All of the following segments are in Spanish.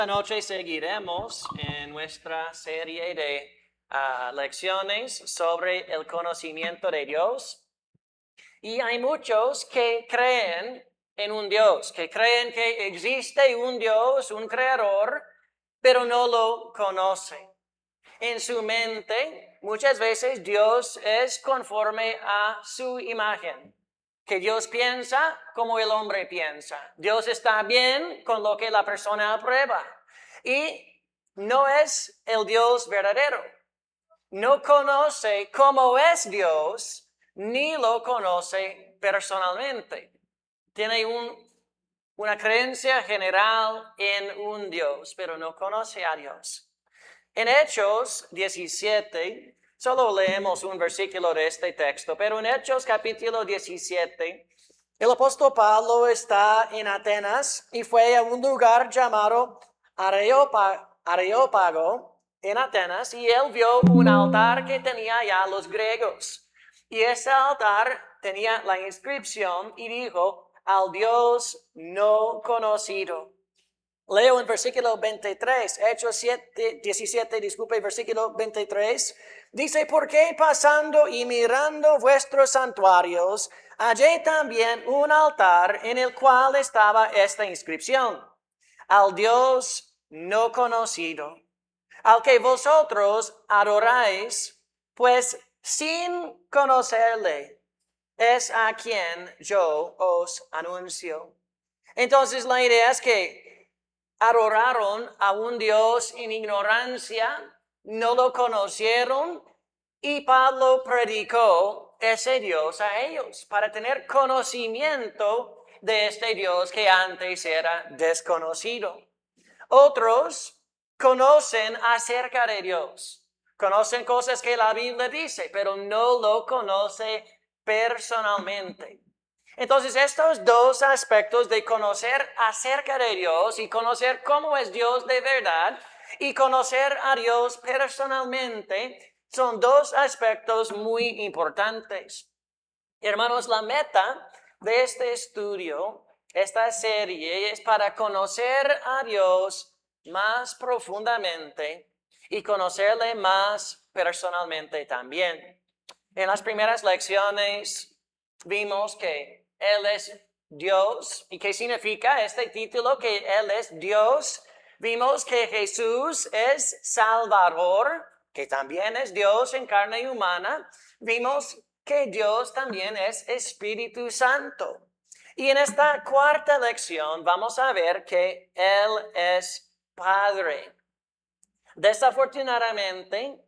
Esta noche seguiremos en nuestra serie de lecciones sobre el conocimiento de Dios. Y hay muchos que creen en un Dios, que creen que existe un Dios, un creador, pero no lo conocen. En su mente, muchas veces Dios es conforme a su imagen, que Dios piensa como el hombre piensa. Dios está bien con lo que la persona aprueba y no es el Dios verdadero. No conoce cómo es Dios, ni lo conoce personalmente. Tiene una creencia general en un Dios, pero no conoce a Dios. En Hechos 17, solo leemos un versículo de este texto, pero en Hechos capítulo 17, el apóstol Pablo está en Atenas y fue a un lugar llamado Areópago en Atenas y él vio un altar que tenía ya los griegos. Y ese altar tenía la inscripción y dijo, al Dios no conocido. Leo en versículo 23, Hechos 17, versículo 23. Dice, porque pasando y mirando vuestros santuarios, hallé también un altar en el cual estaba esta inscripción, al Dios no conocido, al que vosotros adoráis, pues sin conocerle, es a quien yo os anuncio. Entonces la idea es que adoraron a un Dios en ignorancia, no lo conocieron y Pablo predicó ese Dios a ellos para tener conocimiento de este Dios que antes era desconocido. Otros conocen acerca de Dios, conocen cosas que la Biblia dice, pero no lo conoce personalmente. Entonces, estos dos aspectos de conocer acerca de Dios y conocer cómo es Dios de verdad y conocer a Dios personalmente son dos aspectos muy importantes. Hermanos, la meta de este estudio, esta serie, es para conocer a Dios más profundamente y conocerle más personalmente también. En las primeras lecciones vimos que Él es Dios. ¿Y qué significa este título? Que Él es Dios. Vimos que Jesús es Salvador, que también es Dios en carne humana. Vimos que Dios también es Espíritu Santo. Y en esta cuarta lección vamos a ver que Él es Padre. Desafortunadamente,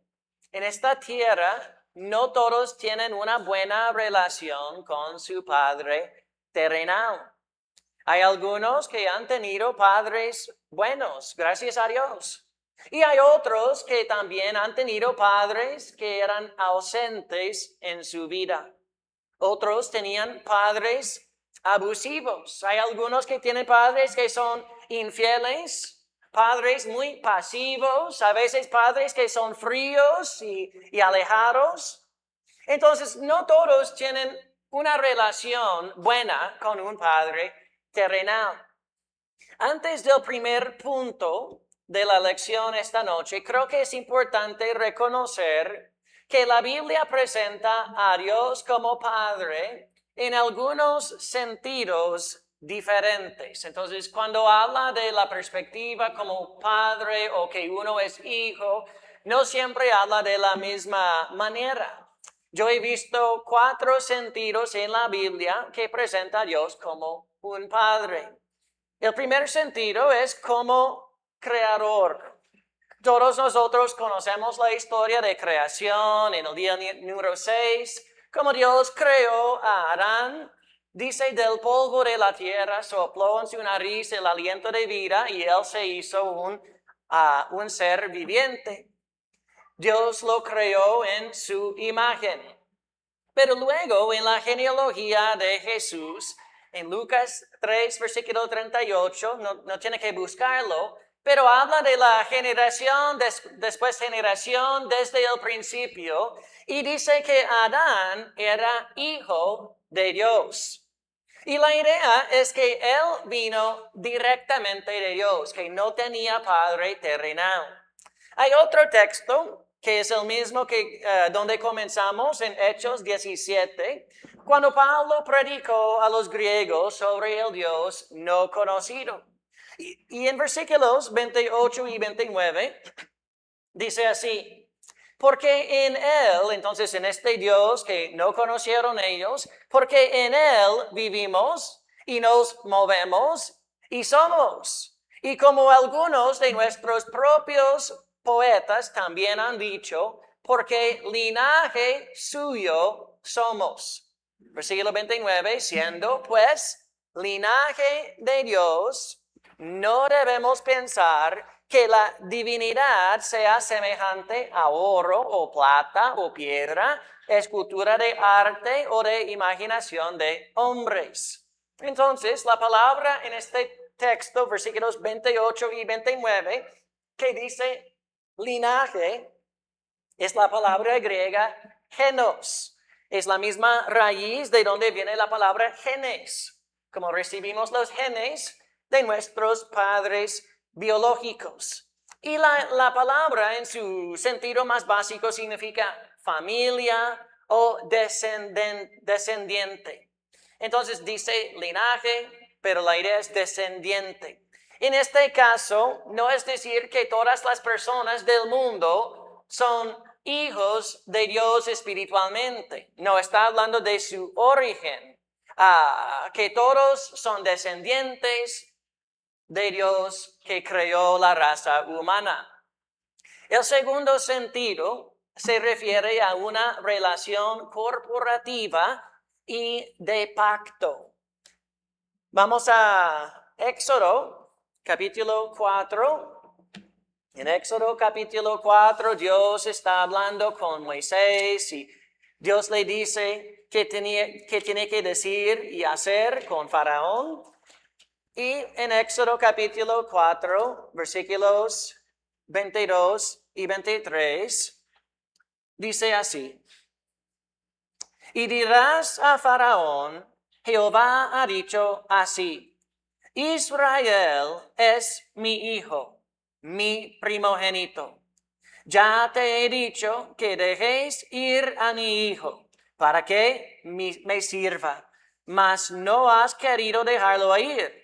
en esta tierra no todos tienen una buena relación con su Padre terrenal. Hay algunos que han tenido padres buenos, gracias a Dios. Y hay otros que también han tenido padres que eran ausentes en su vida. Otros tenían padres abusivos. Hay algunos que tienen padres que son infieles, padres muy pasivos, a veces padres que son fríos y alejados. Entonces, no todos tienen una relación buena con un padre terrenal. Antes del primer punto de la lección esta noche, creo que es importante reconocer que la Biblia presenta a Dios como Padre en algunos sentidos diferentes. Entonces, cuando habla de la perspectiva como padre o que uno es hijo, no siempre habla de la misma manera. Yo he visto 4 sentidos en la Biblia que presenta a Dios como un padre. El primer sentido es como creador. Todos nosotros conocemos la historia de creación en el día número 6, como Dios creó a Adán. Dice, del polvo de la tierra sopló en su nariz el aliento de vida y él se hizo un ser viviente. Dios lo creó en su imagen. Pero luego en la genealogía de Jesús, en Lucas 3, versículo 38, no tiene que buscarlo, pero habla de la generación, después generación desde el principio, y dice que Adán era hijo de Dios. Y la idea es que Él vino directamente de Dios, que no tenía Padre terrenal. Hay otro texto que es el mismo que donde comenzamos en Hechos 17, cuando Pablo predicó a los griegos sobre el Dios no conocido. Y en versículos 28 y 29 dice así: porque en Él, entonces en este Dios que no conocieron ellos, porque en Él vivimos y nos movemos y somos. Y como algunos de nuestros propios poetas también han dicho, porque linaje suyo somos. Versículo 29, siendo pues linaje de Dios, no debemos pensar que la divinidad sea semejante a oro o plata o piedra, escultura de arte o de imaginación de hombres. Entonces, la palabra en este texto, versículos 28 y 29, que dice linaje, es la palabra griega genos. Es la misma raíz de donde viene la palabra genes, como recibimos los genes de nuestros padres biológicos. Y la palabra en su sentido más básico significa familia o descendiente. Entonces dice linaje, pero la idea es descendiente. En este caso, no es decir que todas las personas del mundo son hijos de Dios espiritualmente. No está hablando de su origen. Que todos son descendientes de Dios que creó la raza humana. El segundo sentido se refiere a una relación corporativa y de pacto. Vamos a Éxodo, capítulo 4. En Éxodo capítulo 4, Dios está hablando con Moisés y Dios le dice qué tiene que decir y hacer con Faraón. Y en Éxodo capítulo 4, versículos 22 y 23, dice así: y dirás a Faraón, Jehová ha dicho así: Israel es mi hijo, mi primogénito. Ya te he dicho que dejéis ir a mi hijo, para que me sirva, mas no has querido dejarlo ir.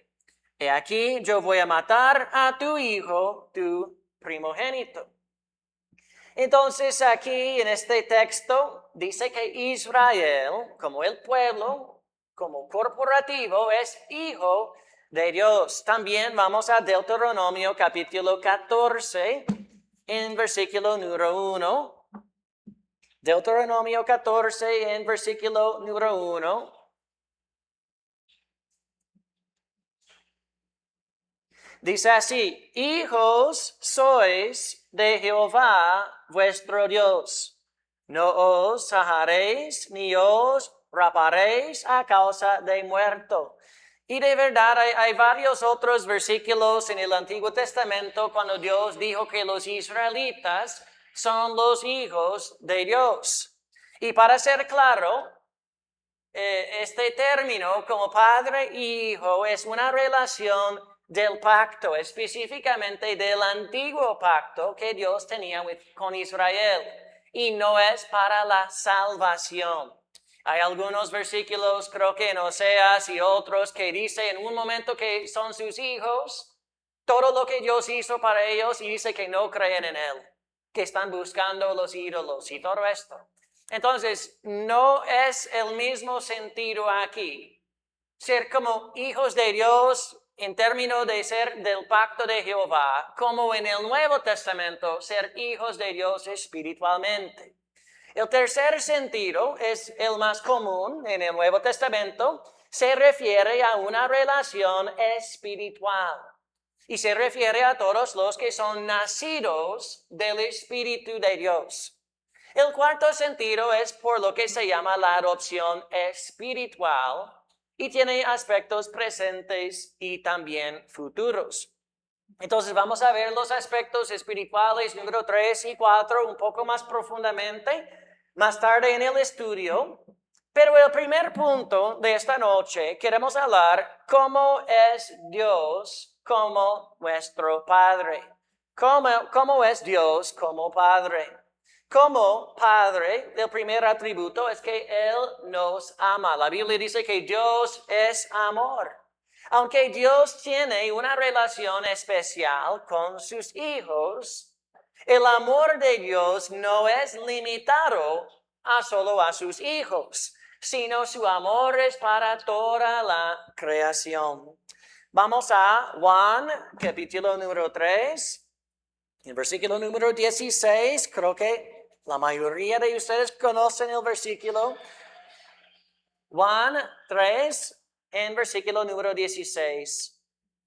He aquí, yo voy a matar a tu hijo, tu primogénito. Entonces aquí en este texto dice que Israel, como el pueblo, como corporativo, es hijo de Dios. También vamos a Deuteronomio capítulo 14, en versículo número 1. Deuteronomio 14, en versículo número 1. Dice así: hijos sois de Jehová vuestro Dios. No os sajaréis ni os raparéis a causa de muerto. Y de verdad hay varios otros versículos en el Antiguo Testamento cuando Dios dijo que los israelitas son los hijos de Dios. Y para ser claro, este término como padre y hijo es una relación del pacto, específicamente del antiguo pacto que Dios tenía con Israel, y no es para la salvación. Hay algunos versículos, creo que en Oseas y otros, que dicen en un momento que son sus hijos, todo lo que Dios hizo para ellos, y dice que no creen en Él, que están buscando los ídolos y todo esto. Entonces, no es el mismo sentido aquí. Ser como hijos de Dios en términos de ser del pacto de Jehová, como en el Nuevo Testamento, ser hijos de Dios espiritualmente. El tercer sentido es el más común en el Nuevo Testamento, se refiere a una relación espiritual. Y se refiere a todos los que son nacidos del Espíritu de Dios. El cuarto sentido es por lo que se llama la adopción espiritual y tiene aspectos presentes y también futuros. Entonces vamos a ver los aspectos espirituales número 3 y 4 un poco más profundamente más tarde en el estudio. Pero el primer punto de esta noche queremos hablar cómo es Dios como nuestro Padre. ¿Cómo es Dios como Padre? Como Padre, el primer atributo es que Él nos ama. La Biblia dice que Dios es amor. Aunque Dios tiene una relación especial con sus hijos, el amor de Dios no es limitado solo a sus hijos, sino su amor es para toda la creación. Vamos a Juan, capítulo número 3, en versículo número 16, creo que la mayoría de ustedes conocen el versículo. Juan 3, en versículo número 16.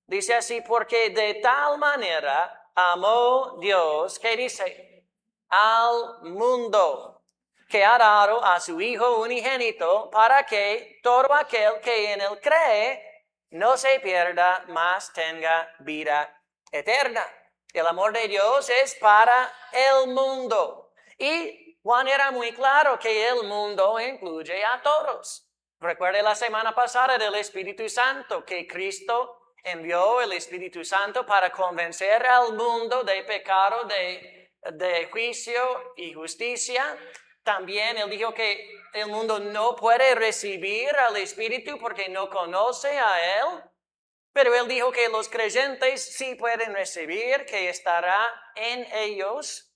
Dice así, porque de tal manera amó Dios, ¿qué dice? Al mundo, que ha dado a su Hijo unigénito, para que todo aquel que en él cree no se pierda, mas tenga vida eterna. El amor de Dios es para el mundo. Y Juan era muy claro que el mundo incluye a todos. Recuerde la semana pasada del Espíritu Santo, que Cristo envió el Espíritu Santo para convencer al mundo de pecado, de juicio y justicia. También Él dijo que el mundo no puede recibir al Espíritu porque no conoce a Él. Pero Él dijo que los creyentes sí pueden recibir, que estará en ellos.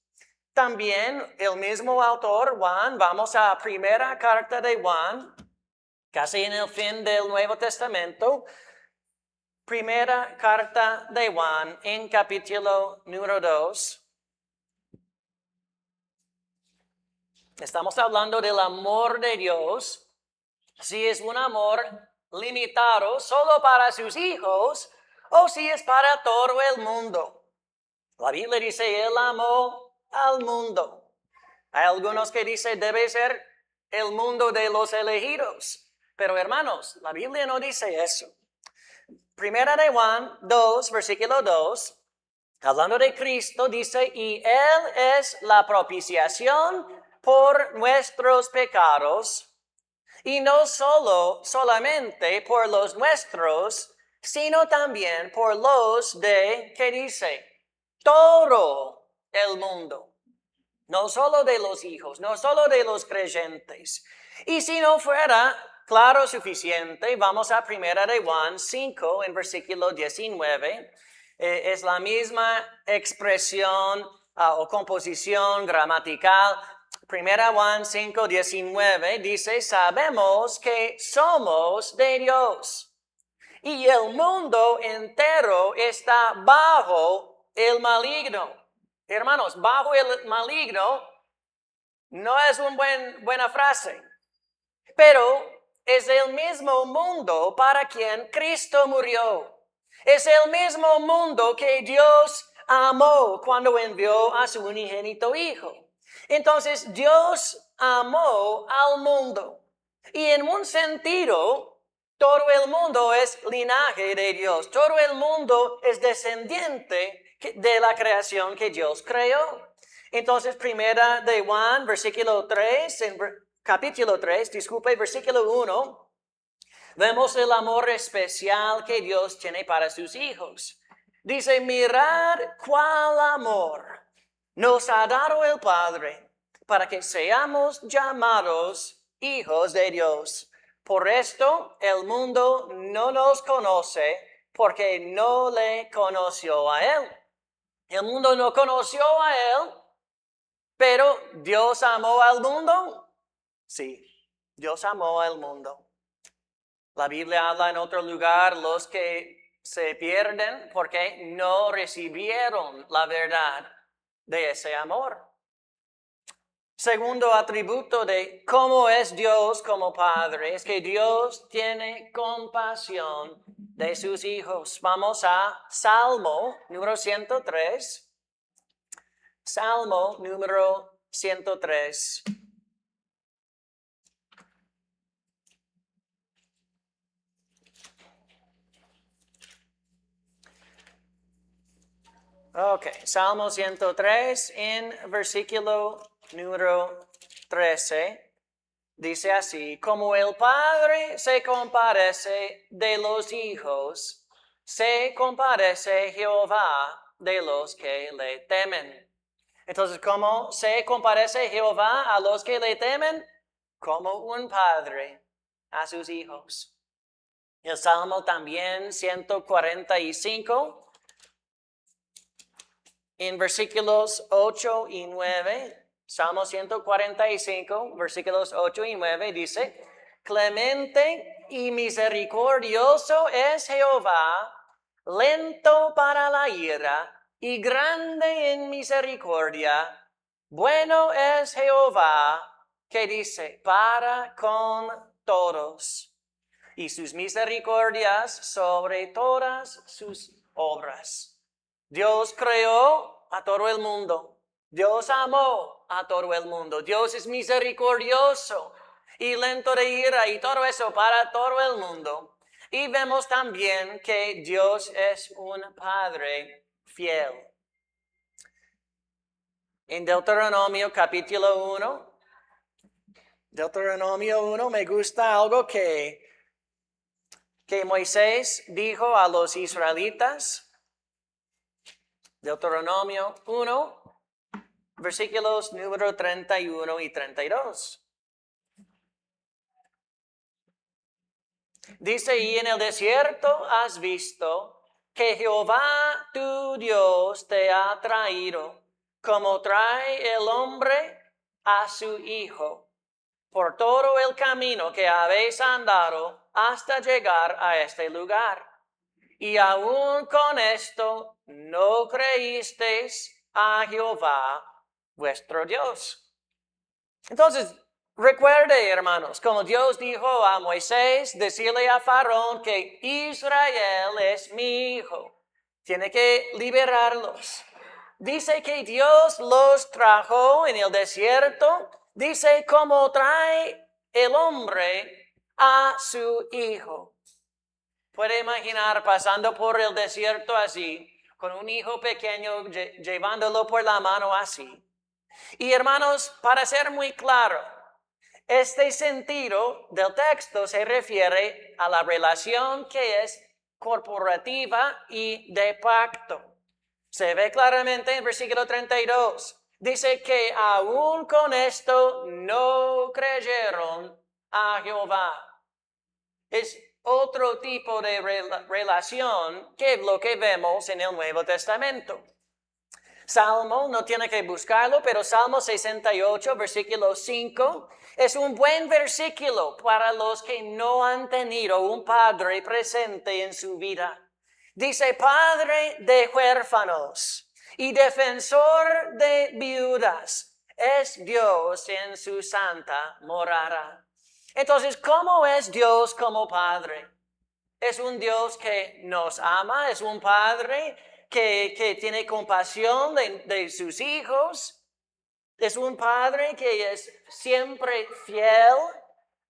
También el mismo autor, Juan, vamos a la primera carta de Juan, casi en el fin del Nuevo Testamento. Primera carta de Juan, en capítulo número 2. Estamos hablando del amor de Dios. Si es un amor limitado solo para sus hijos o si es para todo el mundo. La Biblia dice, Él amó al mundo. Hay algunos que dicen, debe ser el mundo de los elegidos. Pero hermanos, la Biblia no dice eso. Primera de Juan 2, versículo 2, hablando de Cristo, dice, y Él es la propiciación por nuestros pecados, y no solamente por los nuestros, sino también por los de, ¿qué dice? Todo el mundo. No solo de los hijos, no solo de los creyentes. Y si no fuera claro suficiente, vamos a primera de Juan 5 en versículo 19. Es la misma expresión o composición gramatical. Primera Juan 5, 19 dice, sabemos que somos de Dios y el mundo entero está bajo el maligno. Hermanos, bajo el maligno no es una buena frase, pero es el mismo mundo para quien Cristo murió. Es el mismo mundo que Dios amó cuando envió a su unigénito Hijo. Entonces, Dios amó al mundo. Y en un sentido, todo el mundo es linaje de Dios. Todo el mundo es descendiente de la creación que Dios creó. Entonces, primera de Juan, versículo 3, capítulo 3, versículo 1, vemos el amor especial que Dios tiene para sus hijos. Dice, mirad cuál amor nos ha dado el Padre para que seamos llamados hijos de Dios. Por esto el mundo no nos conoce porque no le conoció a Él. El mundo no conoció a Él, pero ¿Dios amó al mundo? Sí, Dios amó al mundo. La Biblia habla en otro lugar, los que se pierden porque no recibieron la verdad de ese amor. Segundo atributo de cómo es Dios como Padre es que Dios tiene compasión de sus hijos. Vamos a Salmo número 103. Salmo número 103. Ok, Salmo 103 en versículo número 13. Dice así, como el Padre se compadece de los hijos, se compadece Jehová de los que le temen. Entonces, ¿cómo se compadece Jehová a los que le temen? Como un padre a sus hijos. El Salmo también 145, en versículos 8 y 9. Salmo 145, versículos 8 y 9 dice, clemente y misericordioso es Jehová, lento para la ira y grande en misericordia. Bueno es Jehová, que dice, para con todos, y sus misericordias sobre todas sus obras. Dios creó a todo el mundo. Dios amó a todo el mundo. Dios es misericordioso y lento de ira y todo eso para todo el mundo. Y vemos también que Dios es un Padre fiel. En Deuteronomio capítulo 1, Deuteronomio 1, me gusta algo que Moisés dijo a los israelitas. Deuteronomio 1, versículos número 31 y 32. Dice, y en el desierto has visto que Jehová tu Dios te ha traído, como trae el hombre a su hijo, por todo el camino que habéis andado hasta llegar a este lugar. Y aún con esto no creísteis a Jehová vuestro Dios. Entonces, recuerde, hermanos, como Dios dijo a Moisés, decirle a Faraón que Israel es mi hijo. Tiene que liberarlos. Dice que Dios los trajo en el desierto. Dice como trae el hombre a su hijo. Puede imaginar pasando por el desierto así, con un hijo pequeño, llevándolo por la mano así. Y hermanos, para ser muy claro, este sentido del texto se refiere a la relación que es corporativa y de pacto. Se ve claramente en versículo 32. Dice que aún con esto no creyeron a Jehová. Es otro tipo de relación que lo que vemos en el Nuevo Testamento. Salmo, no tiene que buscarlo, pero Salmo 68, versículo 5, es un buen versículo para los que no han tenido un padre presente en su vida. Dice, Padre de huérfanos y defensor de viudas, es Dios en su santa morada. Entonces, ¿cómo es Dios como Padre? Es un Dios que nos ama, es un Padre que tiene compasión de sus hijos. Es un Padre que es siempre fiel,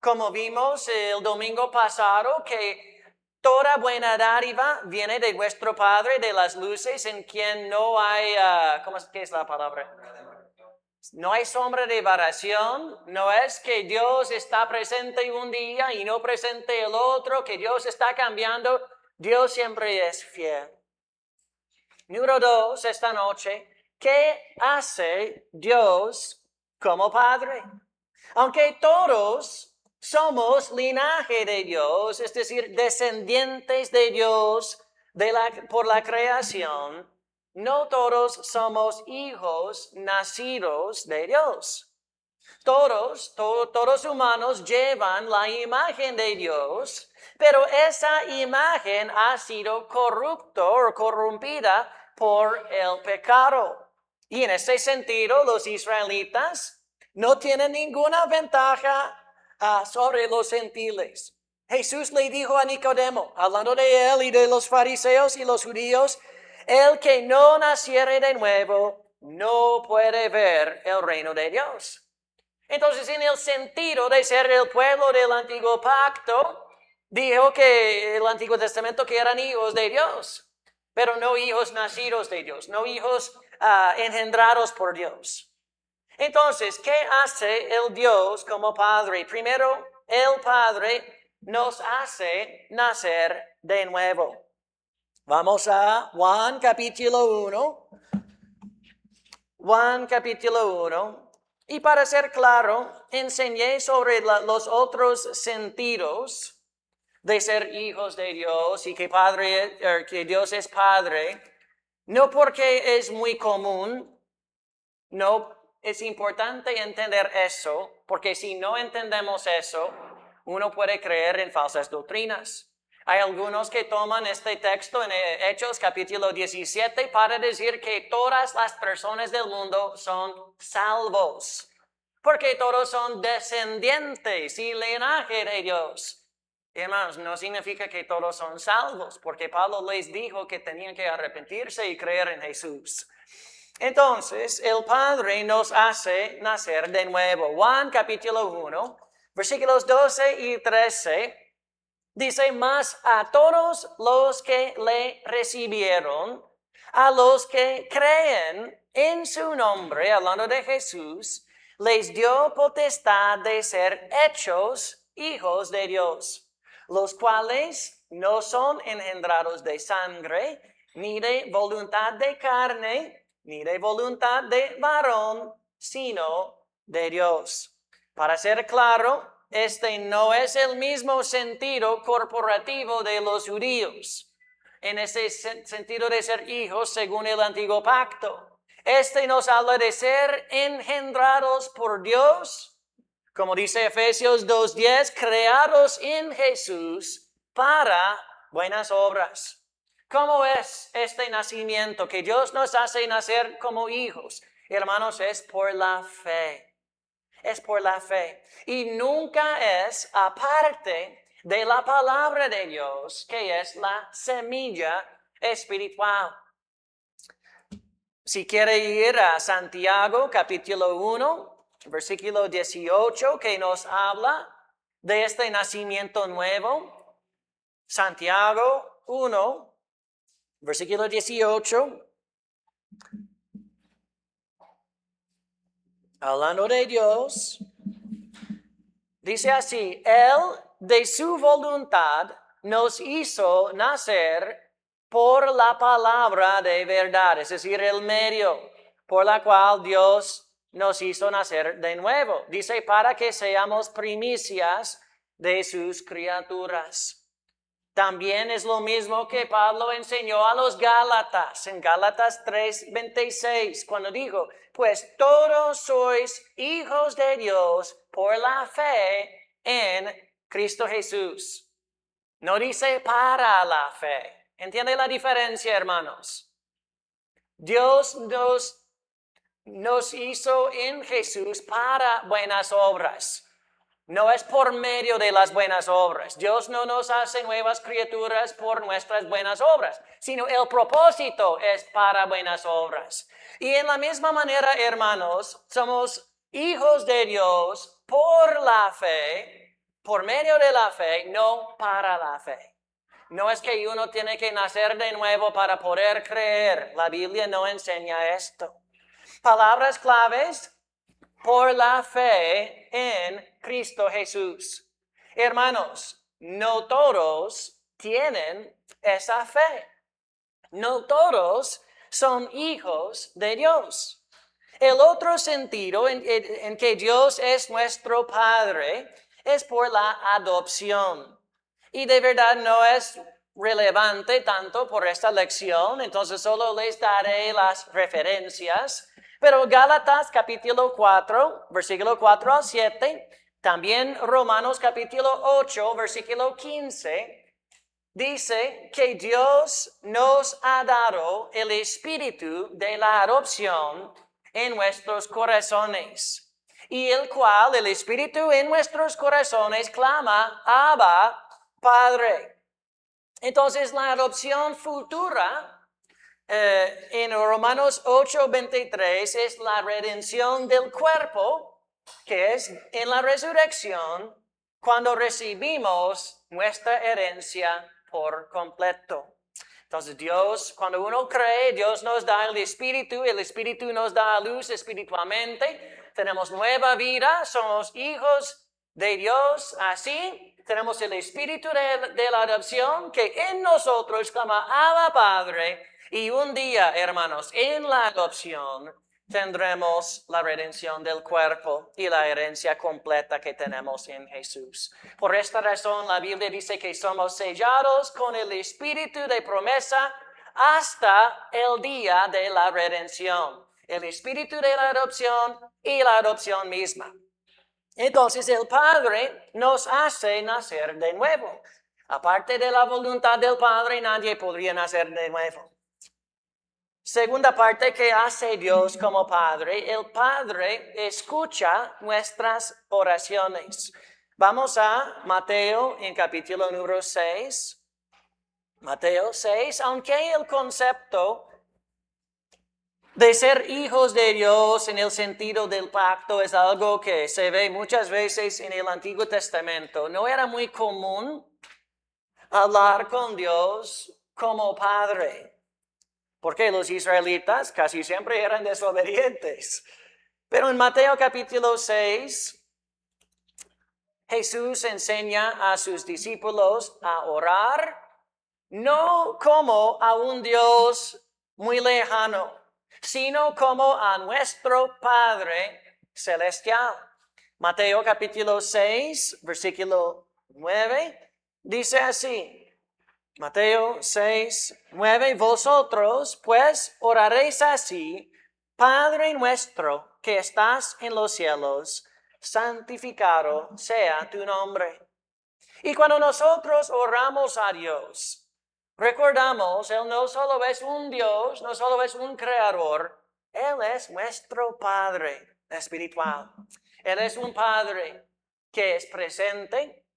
como vimos el domingo pasado, que toda buena dádiva viene de vuestro Padre de las luces, en quien no hay, ¿qué es la palabra? No hay sombra de variación, no es que Dios está presente un día y no presente el otro, que Dios está cambiando. Dios siempre es fiel. Número 2, esta noche, ¿qué hace Dios como Padre? Aunque todos somos linaje de Dios, es decir, descendientes de Dios por la creación, no todos somos hijos nacidos de Dios. Todos humanos llevan la imagen de Dios, pero esa imagen ha sido corrupta o corrompida por el pecado. Y en ese sentido, los israelitas no tienen ninguna ventaja sobre los gentiles. Jesús le dijo a Nicodemo, hablando de él y de los fariseos y los judíos, el que no naciere de nuevo no puede ver el reino de Dios. Entonces, en el sentido de ser el pueblo del antiguo pacto, dijo que el Antiguo Testamento que eran hijos de Dios, pero no hijos nacidos de Dios, no hijos engendrados por Dios. Entonces, ¿qué hace el Dios como Padre? Primero, el Padre nos hace nacer de nuevo. Vamos a Juan capítulo 1. Juan capítulo 1. Y para ser claro, enseñé sobre los otros sentidos de ser hijos de Dios y que Dios es Padre, no porque es muy común, no es importante entender eso, porque si no entendemos eso, uno puede creer en falsas doctrinas. Hay algunos que toman este texto en Hechos capítulo 17 para decir que todas las personas del mundo son salvos, porque todos son descendientes y linaje de Dios. Hermanos, no significa que todos son salvos, porque Pablo les dijo que tenían que arrepentirse y creer en Jesús. Entonces, el Padre nos hace nacer de nuevo. Juan capítulo 1, versículos 12 y 13. Dice, mas a todos los que le recibieron, a los que creen en su nombre, hablando de Jesús, les dio potestad de ser hechos hijos de Dios, los cuales no son engendrados de sangre, ni de voluntad de carne, ni de voluntad de varón, sino de Dios. Para ser claro, este no es el mismo sentido corporativo de los judíos, en ese sentido de ser hijos según el antiguo pacto. Este nos habla de ser engendrados por Dios, como dice Efesios 2:10, creados en Jesús para buenas obras. ¿Cómo es este nacimiento que Dios nos hace nacer como hijos? Hermanos, es por la fe. Es por la fe. Y nunca es aparte de la palabra de Dios, que es la semilla espiritual. Si quiere ir a Santiago capítulo 1, versículo 18, que nos habla de este nacimiento nuevo. Santiago 1, versículo 18. Hablando de Dios, dice así, Él de su voluntad nos hizo nacer por la palabra de verdad, es decir, el medio por la cual Dios nos hizo nacer de nuevo. Dice, para que seamos primicias de sus criaturas. También es lo mismo que Pablo enseñó a los Gálatas, en Gálatas 3:26, cuando dijo, pues todos sois hijos de Dios por la fe en Cristo Jesús. No dice para la fe. ¿Entiende la diferencia, hermanos? Dios nos hizo en Jesús para buenas obras. No es por medio de las buenas obras. Dios no nos hace nuevas criaturas por nuestras buenas obras, sino el propósito es para buenas obras. Y en la misma manera, hermanos, somos hijos de Dios por la fe, por medio de la fe, no para la fe. No es que uno tiene que nacer de nuevo para poder creer. La Biblia no enseña esto. Palabras claves. Por la fe en Cristo Jesús. Hermanos, no todos tienen esa fe. No todos son hijos de Dios. El otro sentido en que Dios es nuestro Padre es por la adopción. Y de verdad no es relevante tanto por esta lección, entonces solo les daré las referencias. Pero Gálatas capítulo 4, versículo 4 al 7, también Romanos capítulo 8, versículo 15, dice que Dios nos ha dado el espíritu de la adopción en nuestros corazones, y el cual, el espíritu en nuestros corazones, clama, Abba, Padre. Entonces la adopción futura en Romanos 8:23 es la redención del cuerpo, que es en la resurrección, cuando recibimos nuestra herencia por completo. Entonces Dios, cuando uno cree, Dios nos da el Espíritu nos da luz espiritualmente, tenemos nueva vida, somos hijos de Dios, así tenemos el Espíritu de la adopción que en nosotros clama Abba Padre, y un día, hermanos, en la adopción tendremos la redención del cuerpo y la herencia completa que tenemos en Jesús. Por esta razón, la Biblia dice que somos sellados con el Espíritu de promesa hasta el día de la redención. El Espíritu de la adopción y la adopción misma. Entonces, el Padre nos hace nacer de nuevo. Aparte de la voluntad del Padre, nadie podría nacer de nuevo. Segunda parte que hace Dios como Padre, el Padre escucha nuestras oraciones. Vamos a Mateo en capítulo número 6. Mateo 6, aunque el concepto de ser hijos de Dios en el sentido del pacto es algo que se ve muchas veces en el Antiguo Testamento, no era muy común hablar con Dios como Padre. Porque los israelitas casi siempre eran desobedientes. Pero en Mateo capítulo 6, Jesús enseña a sus discípulos a orar, no como a un Dios muy lejano, sino como a nuestro Padre celestial. Mateo capítulo 6, versículo 9, dice así. Mateo 6, 9, vosotros pues oraréis así, Padre nuestro que estás en los cielos, santificado sea tu nombre. Y cuando nosotros oramos a Dios, recordamos, Él no solo es un Dios, no solo es un creador, Él es nuestro Padre espiritual. Él es un Padre que es presente,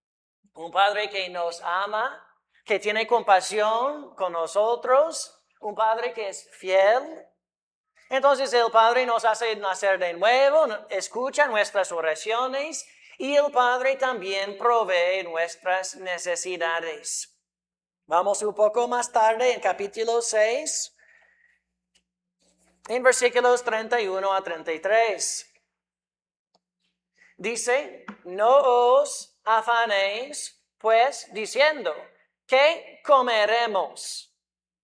un Padre que nos ama, que tiene compasión con nosotros, un Padre que es fiel. Entonces el Padre nos hace nacer de nuevo, escucha nuestras oraciones y el Padre también provee nuestras necesidades. Vamos un poco más tarde en capítulo 6, en versículos 31 a 33. Dice, no os afanéis, pues, diciendo, ¿qué comeremos?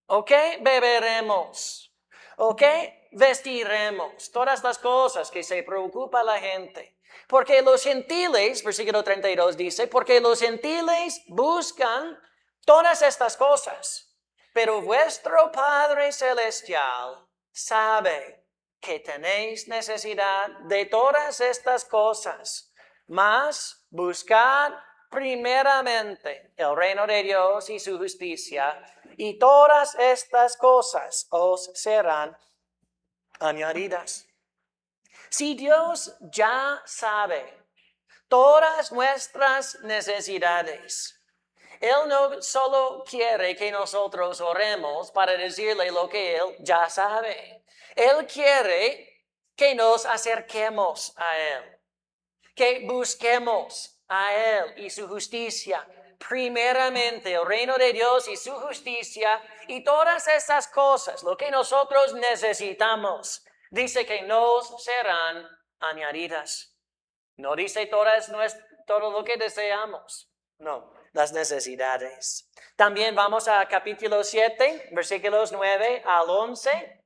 ¿O qué beberemos? ¿O qué vestiremos? Todas las cosas que se preocupa la gente. Porque los gentiles, versículo 32 dice, porque los gentiles buscan todas estas cosas, pero vuestro Padre Celestial sabe que tenéis necesidad de todas estas cosas, mas buscad primeramente el reino de Dios y su justicia, y todas estas cosas os serán añadidas. Si Dios ya sabe todas nuestras necesidades, Él no solo quiere que nosotros oremos para decirle lo que Él ya sabe. Él quiere que nos acerquemos a Él, que busquemos a Él y su justicia. Primeramente el reino de Dios y su justicia y todas estas cosas, lo que nosotros necesitamos, dice que nos serán añadidas. No dice todo lo que deseamos, no, las necesidades. También vamos a capítulo 7, versículos 9 al 11.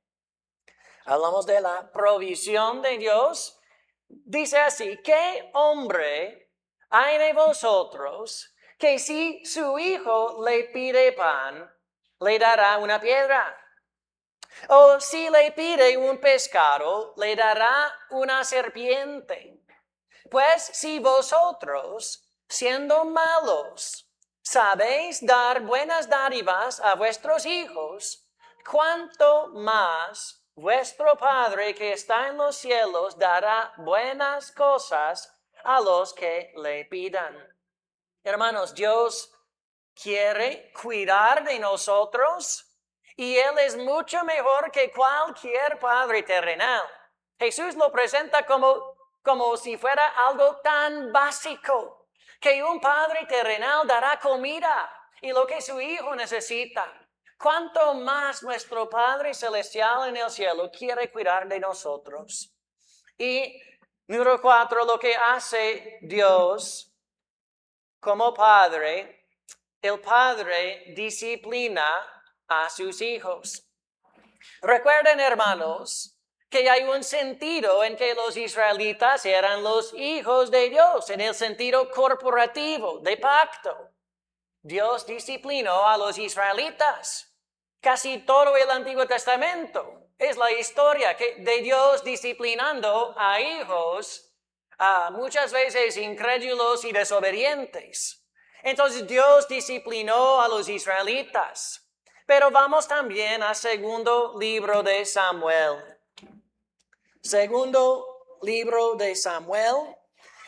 Hablamos de la provisión de Dios. Dice así, ¿qué hombre hay de vosotros que si su hijo le pide pan, le dará una piedra? O si le pide un pescado, le dará una serpiente. Pues si vosotros, siendo malos, sabéis dar buenas dádivas a vuestros hijos, ¿cuánto más vuestro Padre que está en los cielos dará buenas cosas a los que le pidan? Hermanos, Dios quiere cuidar de nosotros y Él es mucho mejor que cualquier padre terrenal. Jesús lo presenta como si fuera algo tan básico, que un padre terrenal dará comida y lo que su hijo necesita. ¿cuánto más nuestro Padre Celestial en el cielo quiere cuidar de nosotros? Y número 4, lo que hace Dios como Padre, el Padre disciplina a sus hijos. Recuerden, hermanos, que hay un sentido en que los israelitas eran los hijos de Dios, en el sentido corporativo, de pacto. Dios disciplinó a los israelitas. Casi todo el Antiguo Testamento es la historia de Dios disciplinando a hijos, muchas veces incrédulos y desobedientes. Entonces Dios disciplinó a los israelitas. Pero vamos también al segundo libro de Samuel. Segundo libro de Samuel.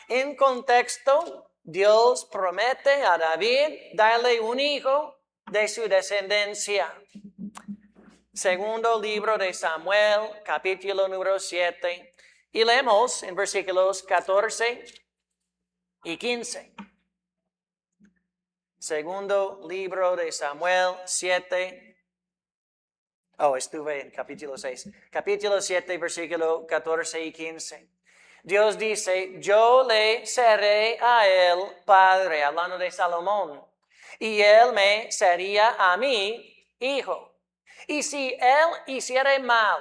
En contexto, Dios promete a David darle un hijo de su descendencia. Segundo libro de Samuel, capítulo número 7. Y leemos en versículos 14 y 15. Segundo libro de Samuel 7. Estuve en capítulo 6. Capítulo 7, versículo 14 y 15. Dios dice, yo le seré a él padre, hablando de Salomón, y él me sería a mí hijo. Y si él hiciere mal,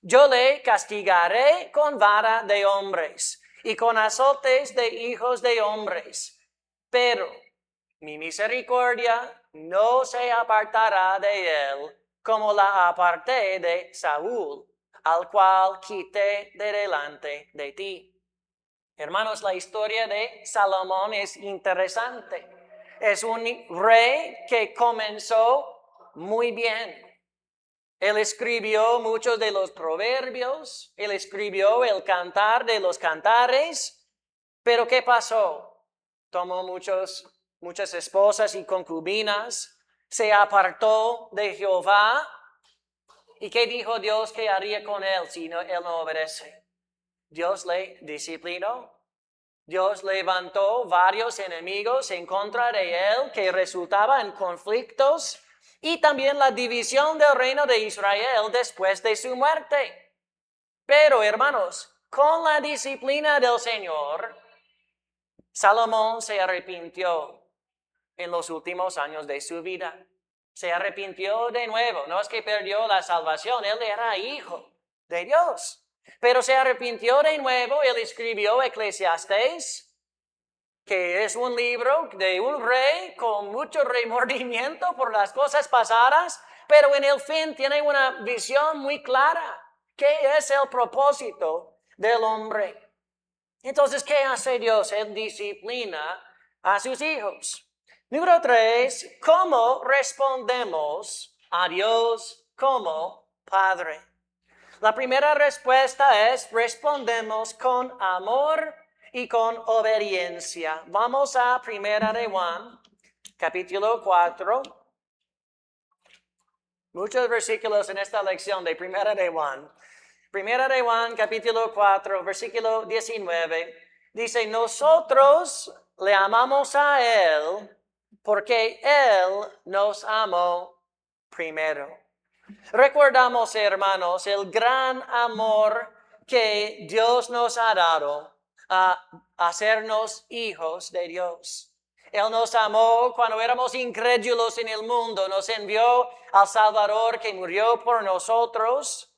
yo le castigaré con vara de hombres y con azotes de hijos de hombres. Pero mi misericordia no se apartará de él, como la aparté de Saúl, al cual quité de delante de ti. Hermanos, la historia de Salomón es interesante. Es un rey que comenzó muy bien. Él escribió muchos de los proverbios, él escribió el cantar de los cantares, pero ¿qué pasó? Tomó muchas esposas y concubinas, se apartó de Jehová. ¿Y qué dijo Dios que haría con él si él no obedece? Dios le disciplinó. Dios levantó varios enemigos en contra de él que resultaban en conflictos y también la división del reino de Israel después de su muerte. Pero, hermanos, con la disciplina del Señor, Salomón se arrepintió en los últimos años de su vida. Se arrepintió de nuevo. No es que perdió la salvación, él era hijo de Dios. Pero se arrepintió de nuevo, él escribió Eclesiastés, que es un libro de un rey con mucho remordimiento por las cosas pasadas, pero en el fin tiene una visión muy clara. ¿Qué es el propósito del hombre? Entonces, ¿qué hace Dios? Él disciplina a sus hijos. Número 3, ¿cómo respondemos a Dios como Padre? La primera respuesta es respondemos con amor y con obediencia. Vamos a Primera de Juan, capítulo 4. Muchos versículos en esta lección de Primera de Juan. Primera de Juan, capítulo 4, versículo 19. Dice, nosotros le amamos a Él porque Él nos amó primero. Recordamos, hermanos, el gran amor que Dios nos ha dado a hacernos hijos de Dios. Él nos amó cuando éramos incrédulos en el mundo, nos envió al Salvador que murió por nosotros.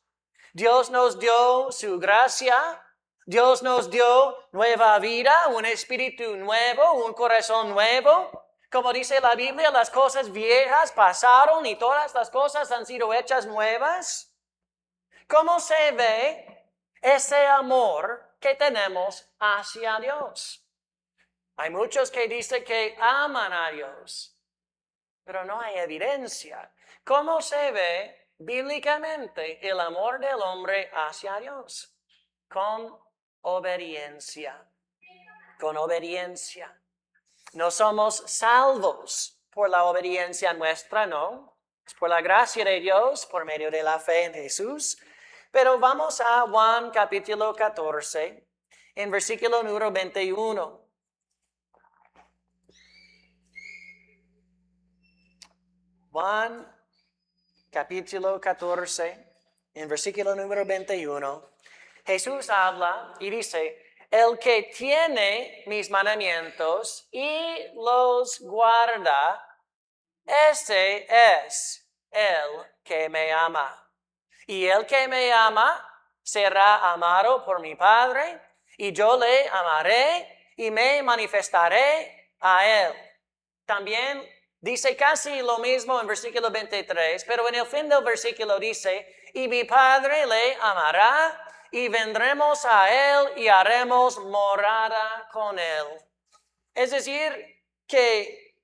Dios nos dio su gracia, Dios nos dio nueva vida, un espíritu nuevo, un corazón nuevo. Como dice la Biblia, las cosas viejas pasaron y todas las cosas han sido hechas nuevas. ¿Cómo se ve ese amor que tenemos hacia Dios? Hay muchos que dicen que aman a Dios, pero no hay evidencia. ¿Cómo se ve bíblicamente el amor del hombre hacia Dios? Con obediencia. Con obediencia. No somos salvos por la obediencia nuestra, no. Es por la gracia de Dios, por medio de la fe en Jesús. Pero vamos a Juan capítulo 14, en versículo número 21. Juan capítulo 14, en versículo número 21, Jesús habla y dice, el que tiene mis mandamientos y los guarda, ese es el que me ama. Y el que me ama será amado por mi Padre, y yo le amaré y me manifestaré a él. También dice casi lo mismo en versículo 23, pero en el fin del versículo dice, y mi Padre le amará, y vendremos a él y haremos morada con él. Es decir, que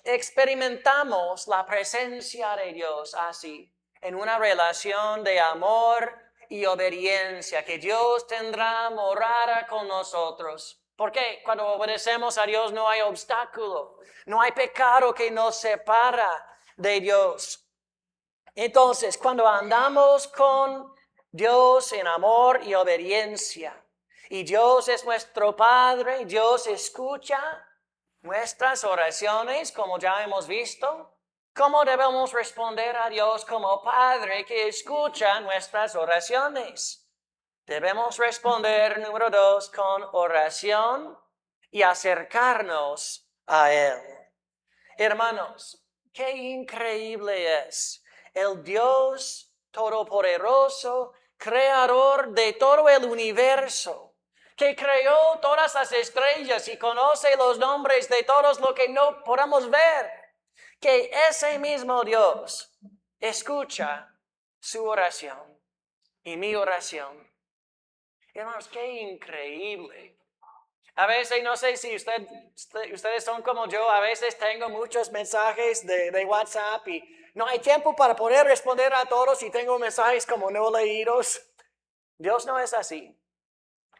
experimentamos la presencia de Dios así, en una relación de amor y obediencia, que Dios tendrá morada con nosotros. Porque cuando obedecemos a Dios no hay obstáculo, no hay pecado que nos separa de Dios. Entonces, cuando andamos con Dios en amor y obediencia, y Dios es nuestro Padre, Dios escucha nuestras oraciones, como ya hemos visto. ¿Cómo debemos responder a Dios como Padre que escucha nuestras oraciones? Debemos responder, número 2, con oración y acercarnos a Él. Hermanos, qué increíble es el Dios todopoderoso, creador de todo el universo, que creó todas las estrellas y conoce los nombres de todos lo que no podamos ver, que ese mismo Dios escucha su oración y mi oración. Hermanos, qué increíble. A veces, no sé si ustedes son como yo, a veces tengo muchos mensajes de WhatsApp y no hay tiempo para poder responder a todos y tengo mensajes como no leídos. Dios no es así.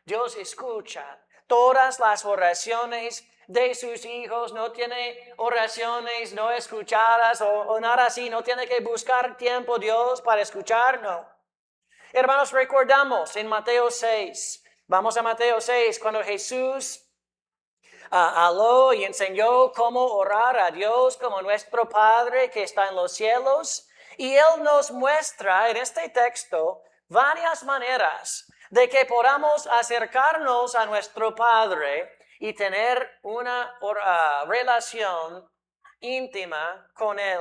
Dios escucha todas las oraciones de sus hijos, no tiene oraciones no escuchadas o nada así, no tiene que buscar tiempo Dios para escuchar, no. Hermanos, recordamos en Mateo 6, vamos a Mateo 6, cuando Jesús habló y enseñó cómo orar a Dios como nuestro Padre que está en los cielos. Y Él nos muestra en este texto varias maneras de que podamos acercarnos a nuestro Padre y tener una relación íntima con Él.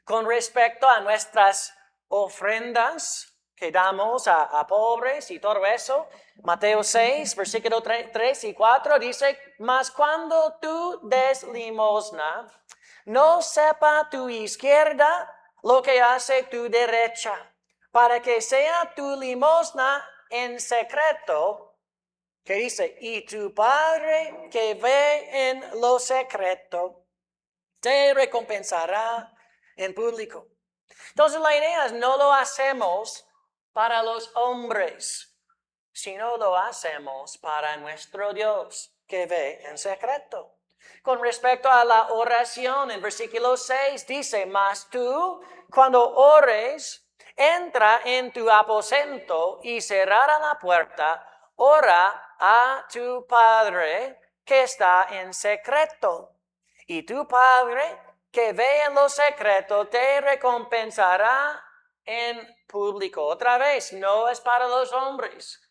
Con respecto a nuestras ofrendas que damos a pobres y todo eso, Mateo 6, versículo 3 y 4 dice, mas cuando tú des limosna, no sepa tu izquierda lo que hace tu derecha, para que sea tu limosna en secreto, que dice, y tu Padre que ve en lo secreto, te recompensará en público. Entonces la idea es no lo hacemos para los hombres, sino lo hacemos para nuestro Dios que ve en secreto. Con respecto a la oración, en versículo 6 dice, mas tú cuando ores, entra en tu aposento y cerrada la puerta, ora a tu Padre que está en secreto. Y tu Padre que ve en lo secreto te recompensará en público. Otra vez, no es para los hombres.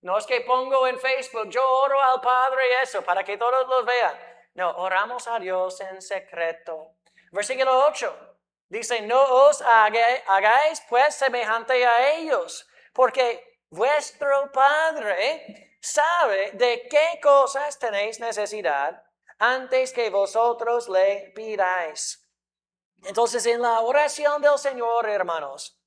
No es que pongo en Facebook, yo oro al Padre eso, para que todos los vean. No, oramos a Dios en secreto. Versículo 8 dice, no os hagáis pues semejante a ellos, porque vuestro Padre sabe de qué cosas tenéis necesidad antes que vosotros le pidáis. Entonces, en la oración del Señor, hermanos,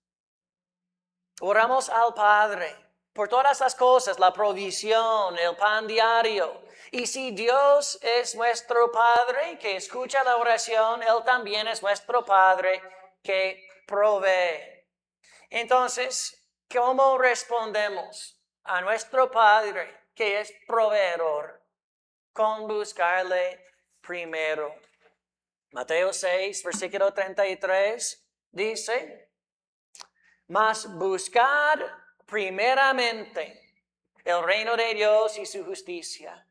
oramos al Padre por todas las cosas, la provisión, el pan diario. Y si Dios es nuestro Padre que escucha la oración, Él también es nuestro Padre que provee. Entonces, ¿cómo respondemos a nuestro Padre que es proveedor? Con buscarle primero. Mateo 6, versículo 33 dice, mas buscad primeramente el reino de Dios y su justicia,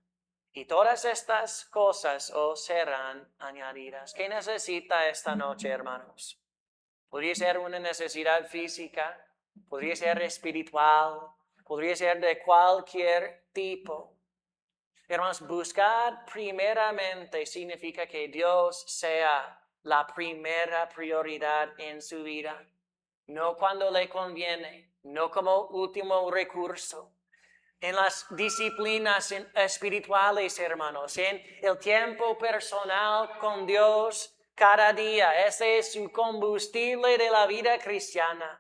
y todas estas cosas os serán añadidas. ¿Qué necesita esta noche, hermanos? Podría ser una necesidad física, podría ser espiritual, podría ser de cualquier tipo. Hermanos, buscar primeramente significa que Dios sea la primera prioridad en su vida. No cuando le conviene, no como último recurso. En las disciplinas espirituales, hermanos, en el tiempo personal con Dios cada día. Ese es su combustible de la vida cristiana.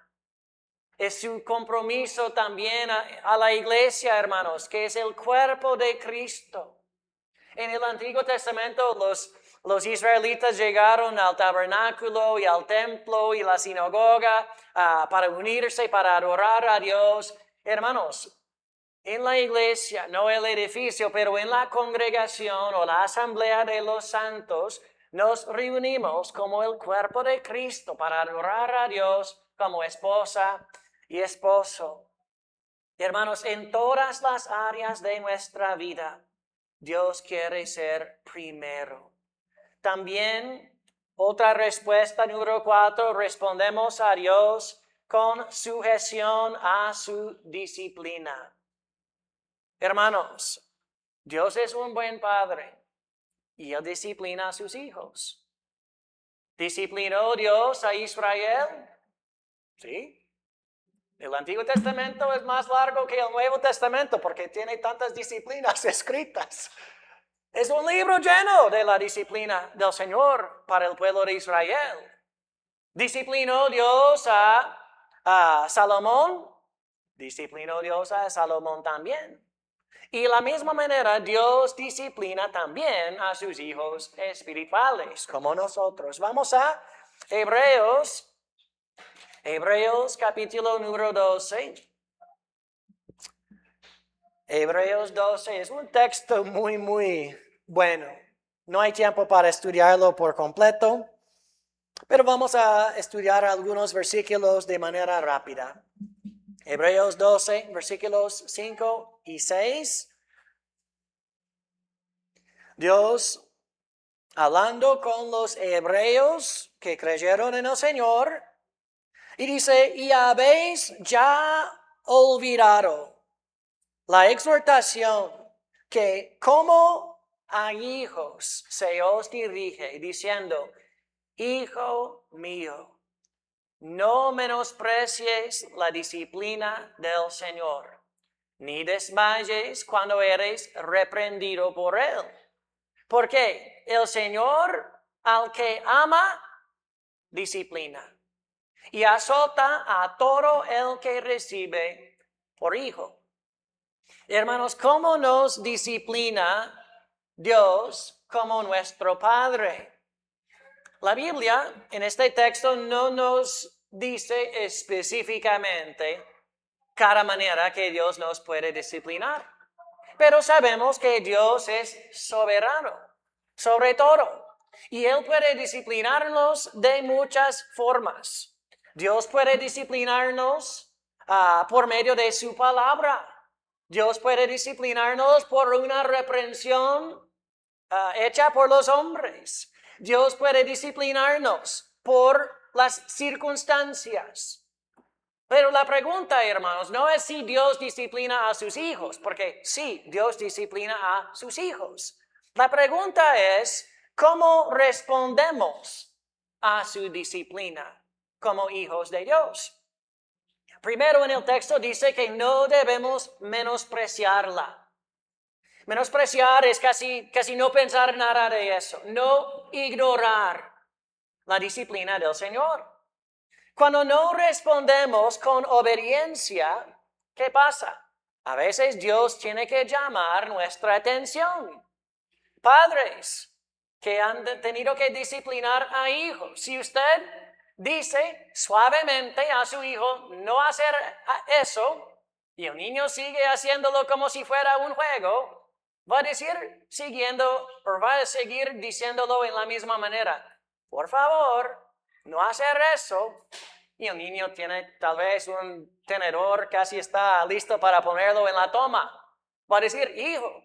Es su compromiso también a la iglesia, hermanos, que es el cuerpo de Cristo. En el Antiguo Testamento los israelitas llegaron al tabernáculo y al templo y la sinagoga para unirse, para adorar a Dios. Hermanos, en la iglesia, no el edificio, pero en la congregación o la asamblea de los santos, nos reunimos como el cuerpo de Cristo para adorar a Dios como esposa y esposo. Hermanos, en todas las áreas de nuestra vida, Dios quiere ser primero. También, otra respuesta, número 4, respondemos a Dios con sujeción a su disciplina. Hermanos, Dios es un buen padre y Él disciplina a sus hijos. ¿Disciplinó Dios a Israel? Sí. El Antiguo Testamento es más largo que el Nuevo Testamento porque tiene tantas disciplinas escritas. Es un libro lleno de la disciplina del Señor para el pueblo de Israel. ¿Disciplinó Dios a Salomón? Disciplinó Dios a Salomón también. Y de la misma manera, Dios disciplina también a sus hijos espirituales, como nosotros. Vamos a Hebreos capítulo número 12. Hebreos 12 es un texto muy bueno. No hay tiempo para estudiarlo por completo, pero vamos a estudiar algunos versículos de manera rápida. Hebreos 12, versículos 5 y 6. Dios, hablando con los hebreos que creyeron en el Señor, y dice, y habéis ya olvidado la exhortación que como a hijos se os dirige, diciendo, Hijo mío, no menosprecies la disciplina del Señor, ni desmayes cuando eres reprendido por Él. Porque el Señor al que ama, disciplina, y azota a todo el que recibe por hijo. Hermanos, ¿cómo nos disciplina Dios como nuestro Padre? La Biblia en este texto no nos dice específicamente cada manera que Dios nos puede disciplinar. Pero sabemos que Dios es soberano sobre todo. Y Él puede disciplinarnos de muchas formas. Dios puede disciplinarnos por medio de su palabra. Dios puede disciplinarnos por una reprensión hecha por los hombres. Dios puede disciplinarnos por las circunstancias. Pero la pregunta, hermanos, no es si Dios disciplina a sus hijos, porque sí, Dios disciplina a sus hijos. La pregunta es, ¿cómo respondemos a su disciplina como hijos de Dios? Primero en el texto dice que no debemos menospreciarla. Menospreciar es casi no pensar nada de eso, no ignorar la disciplina del Señor. Cuando no respondemos con obediencia, ¿qué pasa? A veces Dios tiene que llamar nuestra atención. Padres que han tenido que disciplinar a hijos. Si usted dice suavemente a su hijo no hacer eso, y el niño sigue haciéndolo como si fuera un juego, va a seguir diciéndolo en la misma manera. Por favor, no hacer eso. Y el niño tiene tal vez un tenedor, casi está listo para ponerlo en la toma. Va a decir, hijo,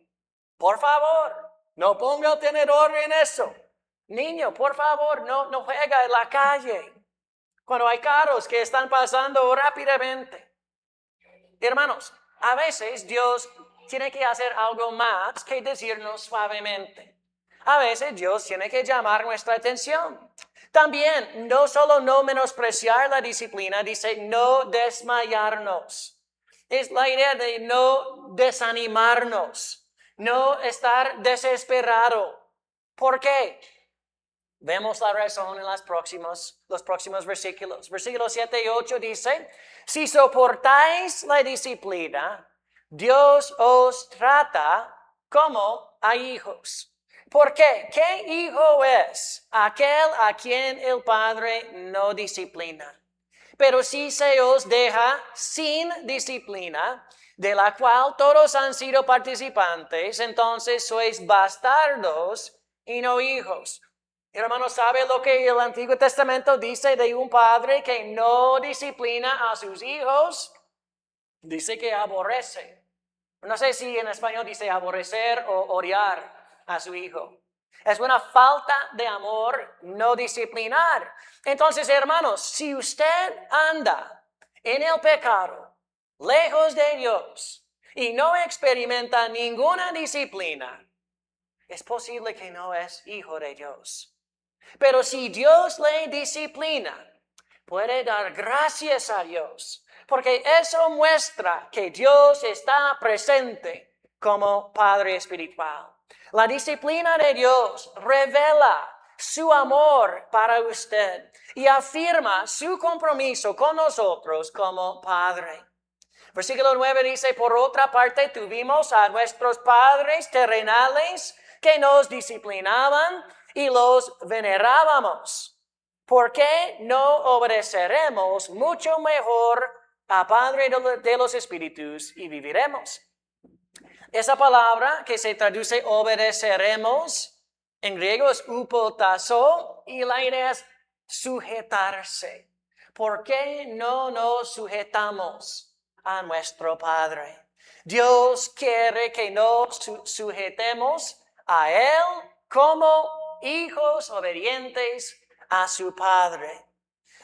por favor, no ponga el tenedor en eso. Niño, por favor, no juega en la calle. cuando hay carros que están pasando rápidamente. Hermanos, a veces Dios tiene que hacer algo más que decirnos suavemente. A veces Dios tiene que llamar nuestra atención. También, no solo no menospreciar la disciplina, dice no desmayarnos. Es la idea de no desanimarnos, no estar desesperado. ¿Por qué? Vemos la razón en los próximos versículos. Versículos 7 y 8 dice, si soportáis la disciplina, Dios os trata como a hijos. ¿Por qué? ¿Qué hijo es aquel a quien el Padre no disciplina? Pero si se os deja sin disciplina, de la cual todos han sido participantes, entonces sois bastardos y no hijos. Hermano, ¿sabe lo que el Antiguo Testamento dice de un padre que no disciplina a sus hijos? Dice que aborrece. No sé si en español dice aborrecer o odiar a su hijo. Es una falta de amor no disciplinar. Entonces, hermanos, si usted anda en el pecado, lejos de Dios, y no experimenta ninguna disciplina, es posible que no es hijo de Dios. Pero si Dios le disciplina, puede dar gracias a Dios, porque eso muestra que Dios está presente como Padre espiritual. La disciplina de Dios revela su amor para usted y afirma su compromiso con nosotros como Padre. Versículo 9 dice, por otra parte tuvimos a nuestros padres terrenales que nos disciplinaban y los venerábamos. ¿Por qué no obedeceremos mucho mejor a Padre de los Espíritus y viviremos? Esa palabra que se traduce obedeceremos, en griego es upotazo, y la idea es sujetarse. ¿Por qué no nos sujetamos a nuestro Padre? Dios quiere que nos sujetemos a Él como hijos obedientes a su Padre.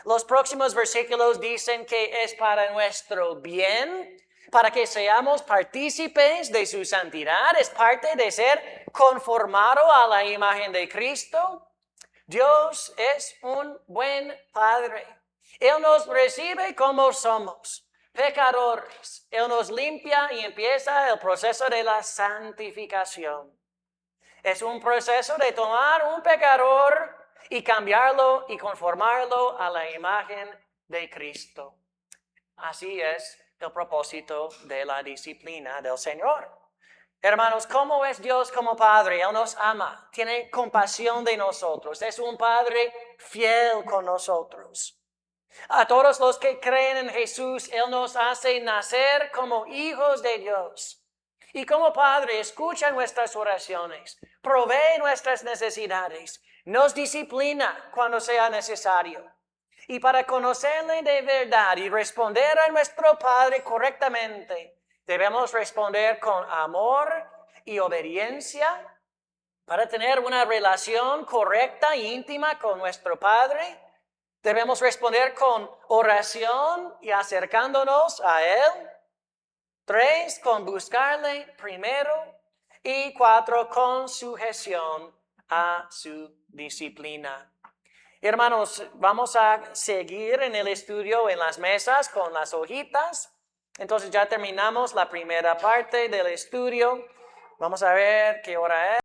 Los próximos versículos dicen que es para nuestro bien, para que seamos partícipes de su santidad, es parte de ser conformado a la imagen de Cristo. Dios es un buen Padre. Él nos recibe como somos, pecadores. Él nos limpia y empieza el proceso de la santificación. Es un proceso de tomar un pecador y cambiarlo y conformarlo a la imagen de Cristo. Así es el propósito de la disciplina del Señor. Hermanos, ¿cómo es Dios como Padre? Él nos ama, tiene compasión de nosotros, es un Padre fiel con nosotros. A todos los que creen en Jesús, Él nos hace nacer como hijos de Dios. Y como Padre, escucha nuestras oraciones, provee nuestras necesidades, nos disciplina cuando sea necesario. Y para conocerle de verdad y responder a nuestro Padre correctamente, debemos responder con amor y obediencia. Para tener una relación correcta e íntima con nuestro Padre, debemos responder con oración y acercándonos a Él. 3, con buscarle primero. Y 4, con sujeción a su disciplina. Hermanos, vamos a seguir en el estudio en las mesas con las hojitas. Entonces ya terminamos la primera parte del estudio. Vamos a ver qué hora es.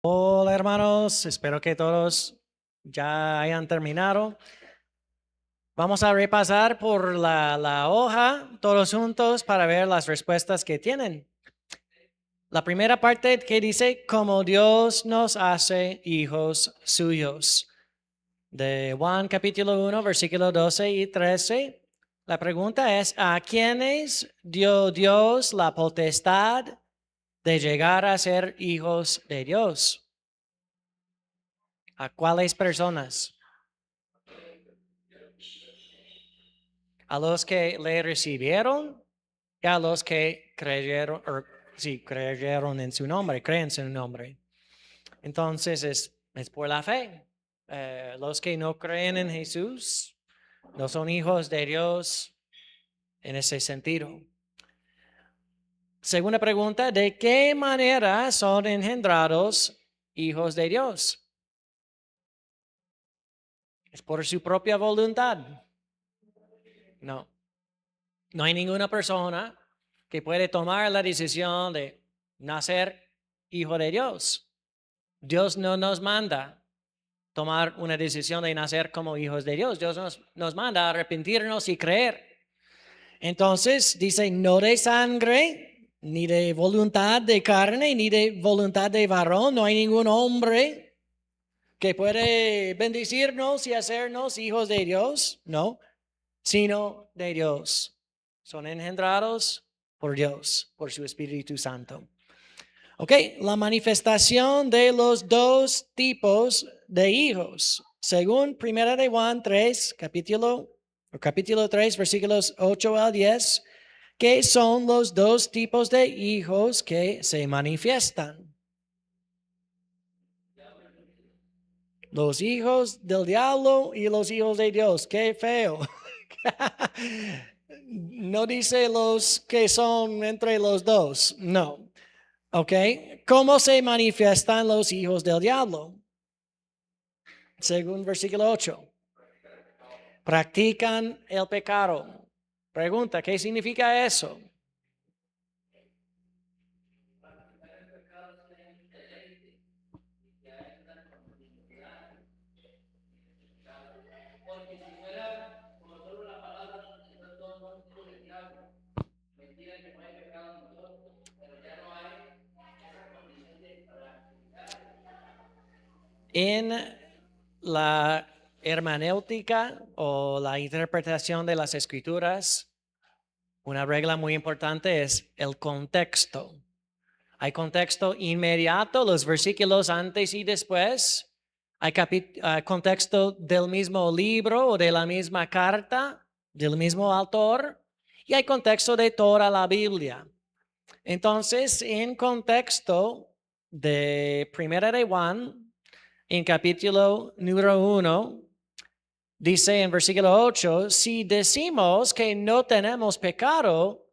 Hola hermanos, espero que todos ya hayan terminado. Vamos a repasar por la hoja todos juntos para ver las respuestas que tienen. La primera parte que dice, como Dios nos hace hijos suyos. De Juan capítulo 1, versículo 12 y 13. La pregunta es, ¿a quiénes dio Dios la potestad de llegar a ser hijos de Dios? ¿A cuáles personas? A los que le recibieron y a los que creyeron, creyeron en su nombre, creen en su nombre. Entonces es por la fe. Los que no creen en Jesús no son hijos de Dios en ese sentido. Segunda pregunta, ¿de qué manera son engendrados hijos de Dios? ¿Es por su propia voluntad? No. No hay ninguna persona que puede tomar la decisión de nacer hijo de Dios. Dios no nos manda tomar una decisión de nacer como hijos de Dios. Dios nos manda a arrepentirnos y creer. Entonces dice, no de sangre, ni de voluntad de carne, ni de voluntad de varón. No hay ningún hombre que puede bendecirnos y hacernos hijos de Dios. No, sino de Dios. Son engendrados por Dios, por su Espíritu Santo. Ok, la manifestación de los dos tipos de hijos. Según 1 de Juan 3, capítulo 3, versículos 8 al 10, ¿qué son los dos tipos de hijos que se manifiestan? Los hijos del diablo y los hijos de Dios. Qué feo. No dice los que son entre los dos. No. ¿Ok? ¿Cómo se manifiestan los hijos del diablo? Según versículo 8. Practican el pecado. Pregunta, ¿qué significa eso? En la hermenéutica o la interpretación de las escrituras, una regla muy importante es el contexto. Hay contexto inmediato, los versículos antes y después. Hay contexto del mismo libro o de la misma carta, del mismo autor. Y hay contexto de toda la Biblia. Entonces, en contexto de Primera de Juan, en capítulo número 1, dice en versículo 8, si decimos que no tenemos pecado,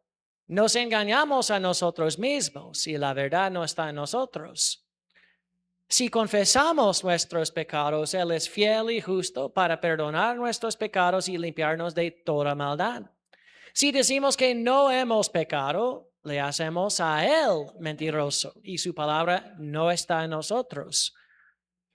nos engañamos a nosotros mismos y la verdad no está en nosotros. Si confesamos nuestros pecados, Él es fiel y justo para perdonar nuestros pecados y limpiarnos de toda maldad. Si decimos que no hemos pecado, le hacemos a Él mentiroso y su palabra no está en nosotros.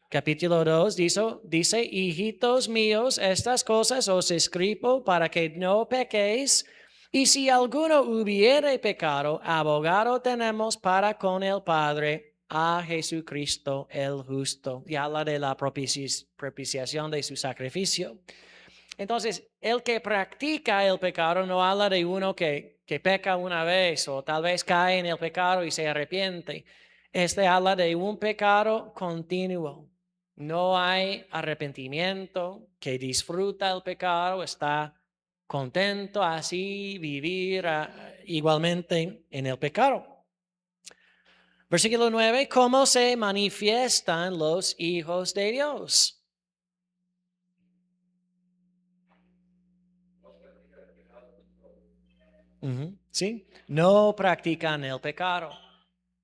Capítulo 2 dice, hijitos míos, estas cosas os escribo para que no pequéis. Y si alguno hubiere pecado, abogado tenemos para con el Padre, a Jesucristo el justo. Y habla de la propiciación de su sacrificio. Entonces, el que practica el pecado no habla de uno que peca una vez o tal vez cae en el pecado y se arrepiente. Este habla de un pecado continuo. No hay arrepentimiento, que disfruta el pecado, está contento así vivir igualmente en el pecado. Versículo 9, ¿cómo se manifiestan los hijos de Dios? Sí, no practican el pecado.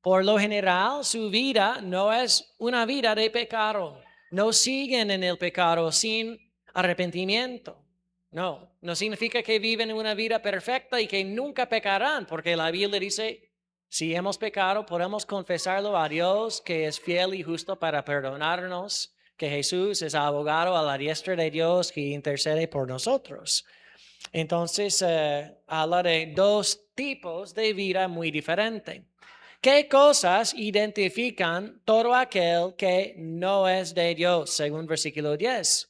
Por lo general, su vida no es una vida de pecado. No siguen en el pecado sin arrepentimiento. No, no significa que viven una vida perfecta y que nunca pecarán, porque la Biblia dice, si hemos pecado, podemos confesarlo a Dios, que es fiel y justo para perdonarnos, que Jesús es abogado a la diestra de Dios que intercede por nosotros. Entonces, habla de dos tipos de vida muy diferentes. ¿Qué cosas identifican todo aquel que no es de Dios? Según versículo 10.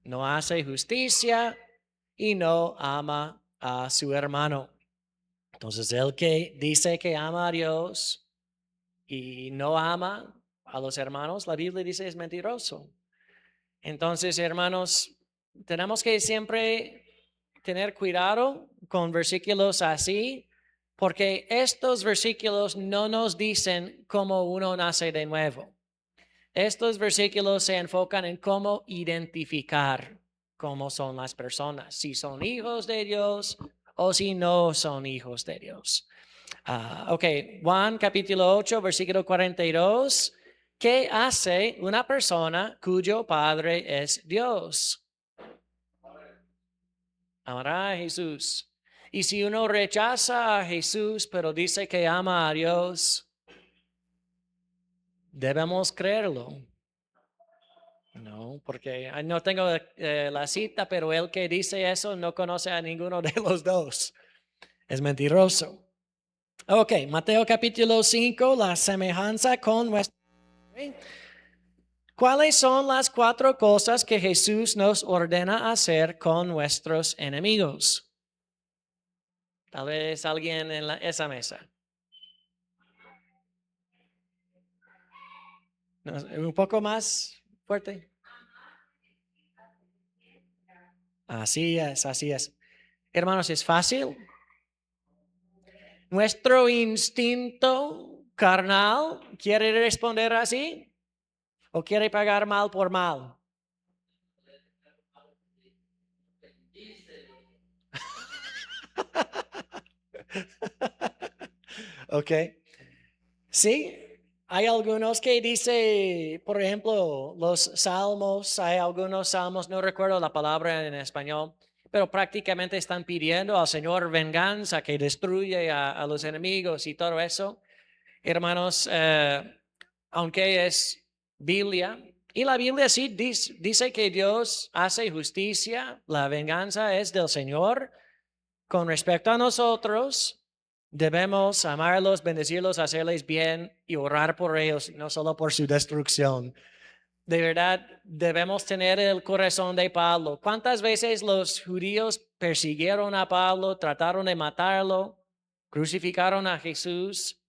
No hace justicia y no ama a su hermano. Entonces, el que dice que ama a Dios y no ama a los hermanos, la Biblia dice es mentiroso. Entonces, hermanos, tenemos que siempre tener cuidado con versículos así, porque estos versículos no nos dicen cómo uno nace de nuevo. Estos versículos se enfocan en cómo identificar cómo son las personas, si son hijos de Dios o si no son hijos de Dios. Ok, Juan capítulo 8, versículo 42. ¿Qué hace una persona cuyo padre es Dios? Amará a Jesús. Y si uno rechaza a Jesús, pero dice que ama a Dios, debemos creerlo. No, porque no tengo la cita, pero el que dice eso no conoce a ninguno de los dos. Es mentiroso. Ok, Mateo capítulo 5, la semejanza con nuestro. ¿Cuáles son las 4 cosas que Jesús nos ordena hacer con nuestros enemigos? Tal vez alguien en esa mesa. No, un poco más fuerte. Así es, así es. Hermanos, es fácil. Nuestro instinto carnal quiere responder así o quiere pagar mal por mal. Ok. Sí, hay algunos que dice, por ejemplo, los salmos, hay algunos salmos, no recuerdo la palabra en español, pero prácticamente están pidiendo al Señor venganza, que destruye a los enemigos y todo eso. Hermanos, aunque es Biblia, y la Biblia sí dice que Dios hace justicia, la venganza es del Señor. Con respecto a nosotros, debemos amarlos, bendecirlos, hacerles bien y orar por ellos, no solo por su destrucción. De verdad, debemos tener el corazón de Pablo. ¿Cuántas veces los judíos persiguieron a Pablo, trataron de matarlo, crucificaron a Jesús?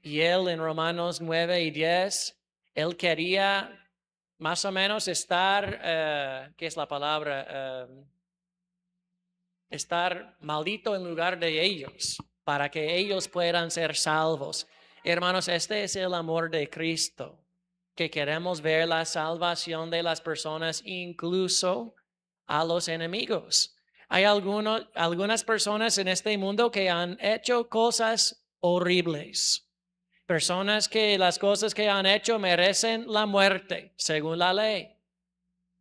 Y él en Romanos 9 y 10, él quería más o menos estar, ¿qué es la palabra? Estar maldito en lugar de ellos, para que ellos puedan ser salvos. Hermanos, este es el amor de Cristo, que queremos ver la salvación de las personas, incluso a los enemigos. Hay algunas personas en este mundo que han hecho cosas horribles. Personas que las cosas que han hecho merecen la muerte, según la ley.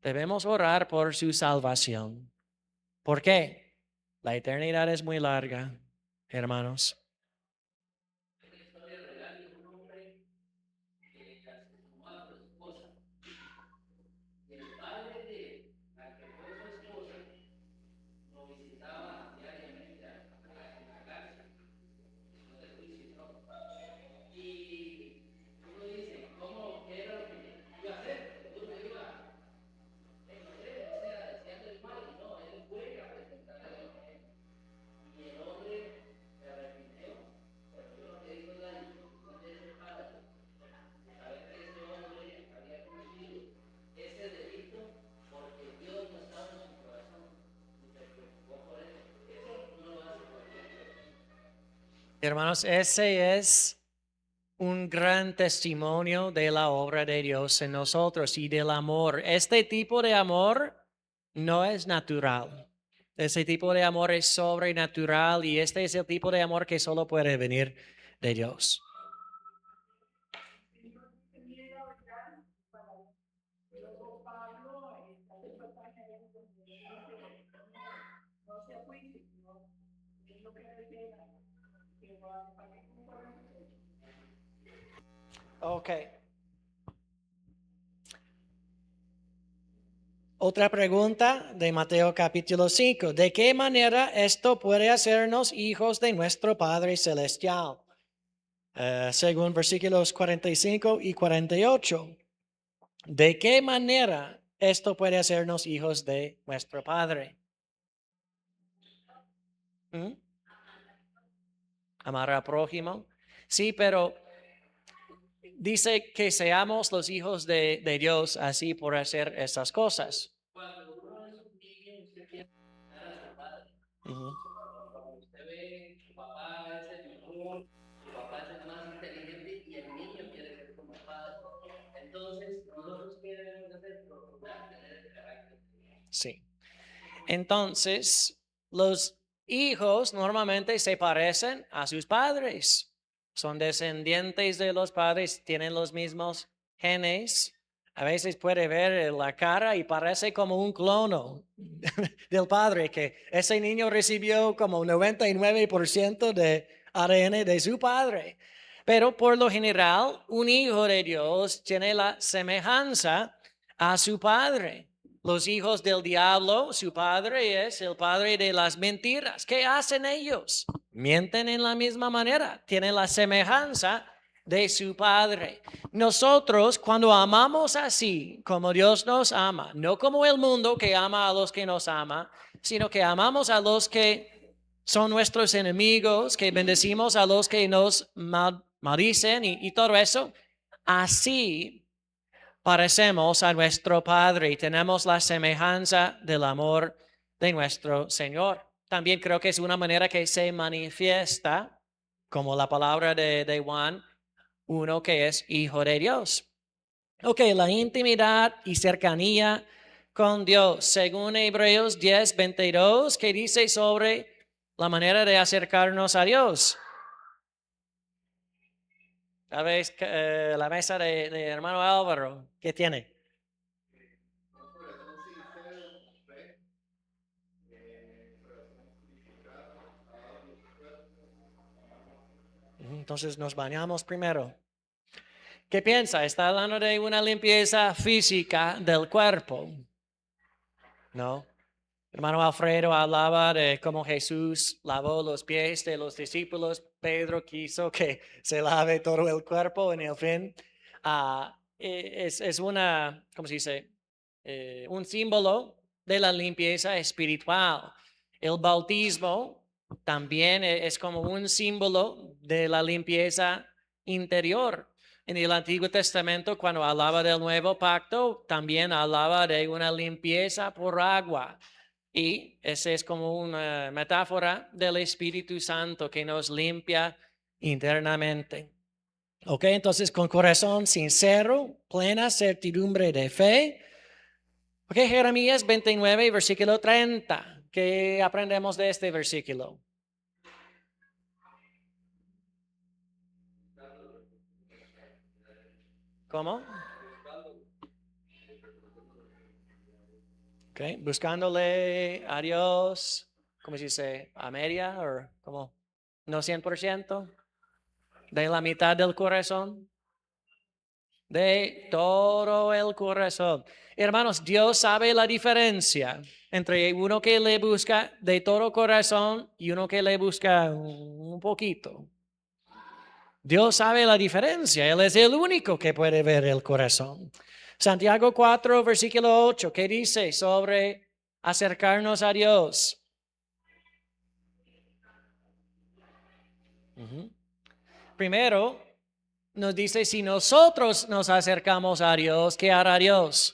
Debemos orar por su salvación. ¿Por qué? La eternidad es muy larga, hermanos. Hermanos, ese es un gran testimonio de la obra de Dios en nosotros y del amor. Este tipo de amor no es natural. Ese tipo de amor es sobrenatural y este es el tipo de amor que solo puede venir de Dios. Ok. Otra pregunta de Mateo capítulo 5. ¿De qué manera esto puede hacernos hijos de nuestro Padre Celestial? Según versículos 45 y 48. ¿De qué manera esto puede hacernos hijos de nuestro Padre? ¿Mm? Amar al prójimo. Sí, pero dice que seamos los hijos de Dios así por hacer esas cosas. Ujú. Usted ve, su papá es el mejor, su papá es el más inteligente y el niño quiere ser como el padre. Entonces, nosotros qué debemos hacer, procurar tener el carácter. Sí. Entonces, los hijos normalmente se parecen a sus padres. Son descendientes de los padres, tienen los mismos genes. A veces puede ver la cara y parece como un clono del padre, que ese niño recibió como 99% de ADN de su padre. Pero por lo general, un hijo de Dios tiene la semejanza a su padre. Los hijos del diablo, su padre es el padre de las mentiras. ¿Qué hacen ellos? Mienten en la misma manera, tienen la semejanza de su padre. Nosotros, cuando amamos así, como Dios nos ama, no como el mundo que ama a los que nos ama, sino que amamos a los que son nuestros enemigos, que bendecimos a los que nos maldicen y todo eso, así parecemos a nuestro Padre y tenemos la semejanza del amor de nuestro Señor. También creo que es una manera que se manifiesta, como la palabra de Juan, uno que es hijo de Dios. Ok, la intimidad y cercanía con Dios, según Hebreos 10:22, que dice sobre la manera de acercarnos a Dios. ¿Sabes la mesa de hermano Álvaro? ¿Qué tiene? Entonces nos bañamos primero. ¿Qué piensa? Está hablando de una limpieza física del cuerpo. No. Hermano Alfredo hablaba de cómo Jesús lavó los pies de los discípulos. Pedro quiso que se lave todo el cuerpo en el fin. Es una, ¿cómo se dice? Un símbolo de la limpieza espiritual. El bautismo también es como un símbolo de la limpieza interior. En el Antiguo Testamento, cuando hablaba del nuevo pacto, también hablaba de una limpieza por agua. Y esa es como una metáfora del Espíritu Santo que nos limpia internamente. Ok, entonces con corazón sincero, plena certidumbre de fe. Ok, Jeremías 29, versículo 30. ¿Qué aprendemos de este versículo? ¿Cómo? Ok, buscándole a Dios, ¿cómo se dice? ¿A media o cómo? ¿No 100%? ¿De la mitad del corazón? De todo el corazón. Hermanos, Dios sabe la diferencia entre uno que le busca de todo corazón y uno que le busca un poquito. Dios sabe la diferencia. Él es el único que puede ver el corazón. Santiago 4, versículo 8, ¿qué dice sobre acercarnos a Dios? Primero, nos dice, si nosotros nos acercamos a Dios, ¿qué hará Dios?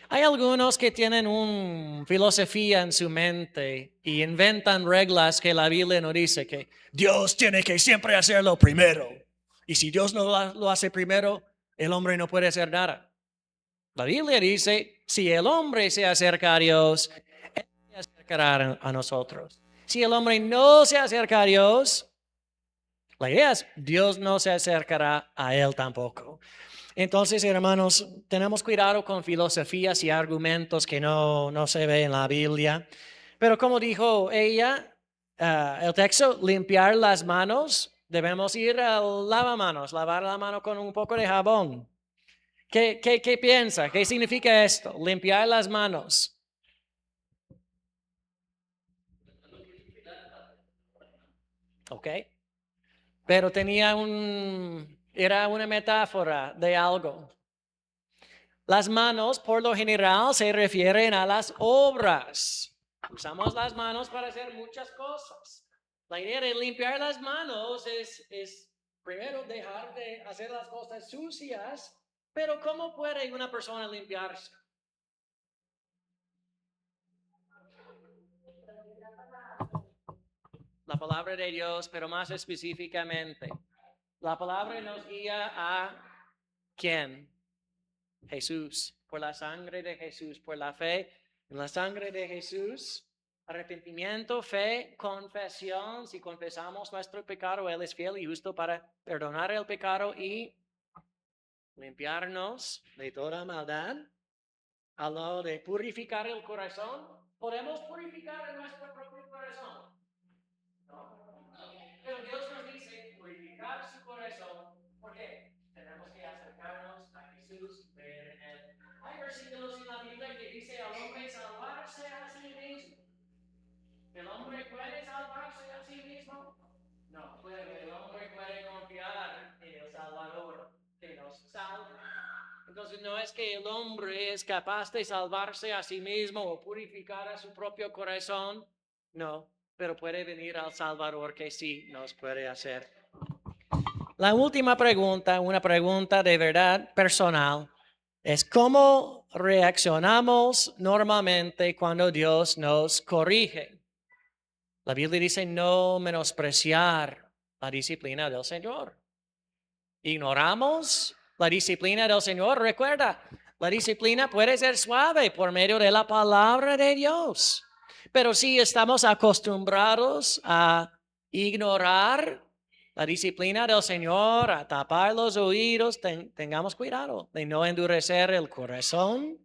Hay algunos que tienen una filosofía en su mente y inventan reglas que la Biblia no dice, que Dios tiene que siempre hacerlo primero. Y si Dios no lo hace primero, el hombre no puede hacer nada. La Biblia dice, si el hombre se acerca a Dios, Él se acercará a nosotros. Si el hombre no se acerca a Dios, la idea es, Dios no se acercará a él tampoco. Entonces, hermanos, tenemos cuidado con filosofías y argumentos que no se ven en la Biblia. Pero como dijo ella, el texto, limpiar las manos, debemos ir al lavamanos, lavar la mano con un poco de jabón. ¿Qué piensa? ¿Qué significa esto? Limpiar las manos. ¿Ok? Pero era una metáfora de algo. Las manos, por lo general, se refieren a las obras. Usamos las manos para hacer muchas cosas. La idea de limpiar las manos es primero dejar de hacer las cosas sucias, pero ¿cómo puede una persona limpiarse? La palabra de Dios, pero más específicamente, la palabra nos guía a ¿quién? Jesús, por la sangre de Jesús, por la fe en la sangre de Jesús. Arrepentimiento, fe, confesión. Si confesamos nuestro pecado, Él es fiel y justo para perdonar el pecado y limpiarnos de toda maldad. A lo de purificar el corazón, podemos purificar nuestro propio corazón. ¿No? Pero Dios nos dice purificar su corazón. ¿Por qué? Tenemos que acercarnos a Jesús, ver en Él. Hay versículos en la Biblia que dice al hombre salvarse a sí mismo. ¿El hombre puede salvarse a sí mismo? No puede. El hombre puede confiar en el Salvador que nos salva. Entonces no es que el hombre es capaz de salvarse a sí mismo o purificar a su propio corazón. No, pero puede venir al Salvador que sí nos puede hacer. La última pregunta, una pregunta de verdad personal, es cómo reaccionamos normalmente cuando Dios nos corrige. La Biblia dice no menospreciar la disciplina del Señor. Ignoramos la disciplina del Señor. Recuerda, la disciplina puede ser suave por medio de la palabra de Dios. Pero si estamos acostumbrados a ignorar la disciplina del Señor, a tapar los oídos, tengamos cuidado de no endurecer el corazón.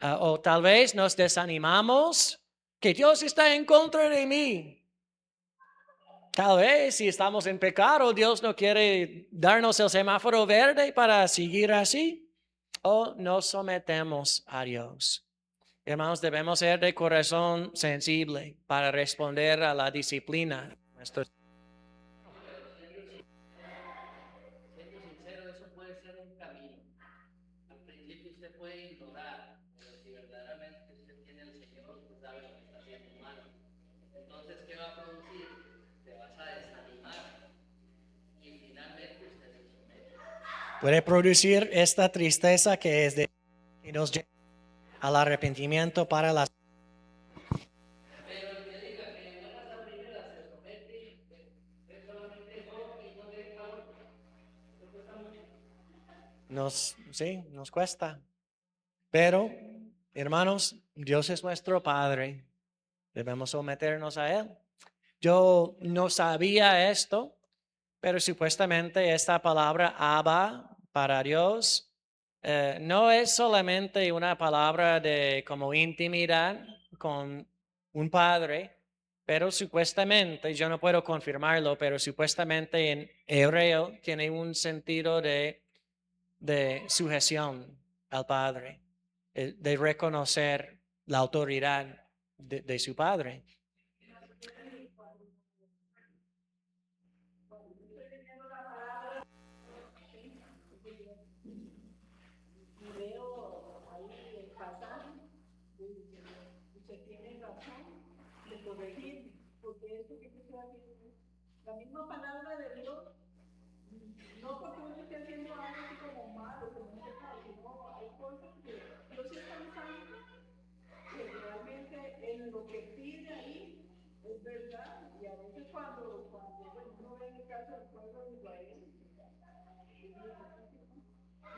O tal vez nos desanimamos que Dios está en contra de mí. Tal vez si estamos en pecado, Dios no quiere darnos el semáforo verde para seguir así. O nos sometemos a Dios. Hermanos, debemos ser de corazón sensible para responder a la disciplina. Siendo sincero, eso puede ser un camino. Al principio usted puede ignorar, pero si verdaderamente usted tiene al Señor, usted sabe lo que está haciendo mal. Entonces, ¿qué va a producir? Te vas a desanimar y finalmente usted se somete. Puede producir esta tristeza que es de que nos lleva al arrepentimiento para las. Pero el que diga que en la primera se somete, es solamente yo y no deja al otro. Eso cuesta mucho. Nos cuesta. Pero, hermanos, Dios es nuestro Padre. Debemos someternos a Él. Yo no sabía esto, pero supuestamente esta palabra Abba para Dios no es solamente una palabra de como intimidad con un padre, pero supuestamente, yo no puedo confirmarlo, pero supuestamente en hebreo tiene un sentido de sujeción al padre, de reconocer la autoridad de su padre. Y veo ahí el pasaje, usted tiene razón de corregir, porque esto que usted está haciendo, la misma palabra de Dios, no porque uno esté haciendo algo así como malo, como un pecado, sino hay cosas que Dios está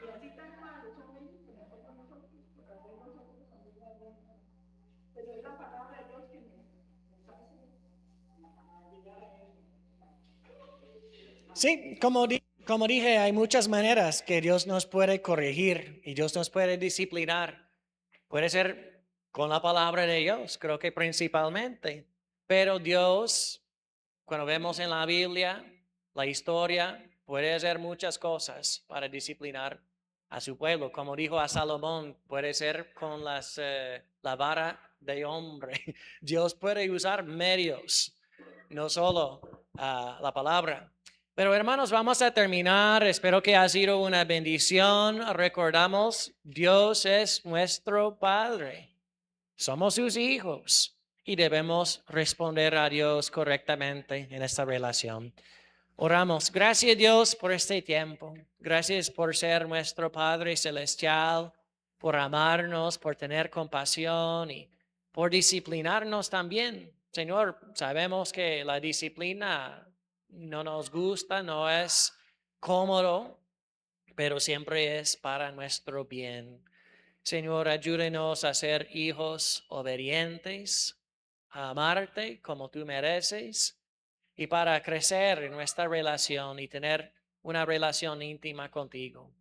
Y así tan malos son ellos como somos nosotros, porque tal vez nosotros también hagamos. Pero es la palabra de Dios que nos hace llegar a eso. Sí, como dije, hay muchas maneras que Dios nos puede corregir y Dios nos puede disciplinar. Puede ser con la palabra de Dios, creo que principalmente. Pero Dios, cuando vemos en la Biblia, la historia, puede hacer muchas cosas para disciplinar a su pueblo. Como dijo a Salomón, puede ser con la vara de hombre. Dios puede usar medios, no solo la palabra. Pero hermanos, vamos a terminar. Espero que ha sido una bendición. Recordamos, Dios es nuestro Padre. Somos sus hijos y debemos responder a Dios correctamente en esta relación. Oramos. Gracias Dios por este tiempo. Gracias por ser nuestro Padre Celestial, por amarnos, por tener compasión y por disciplinarnos también. Señor, sabemos que la disciplina no nos gusta, no es cómodo, pero siempre es para nuestro bien. Señor, ayúdenos a ser hijos obedientes, a amarte como tú mereces y para crecer en nuestra relación y tener una relación íntima contigo.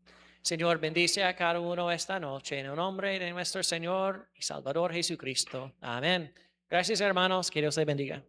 Señor, bendice a cada uno esta noche en el nombre de nuestro Señor y Salvador Jesucristo. Amén. Gracias, hermanos. Que Dios les bendiga.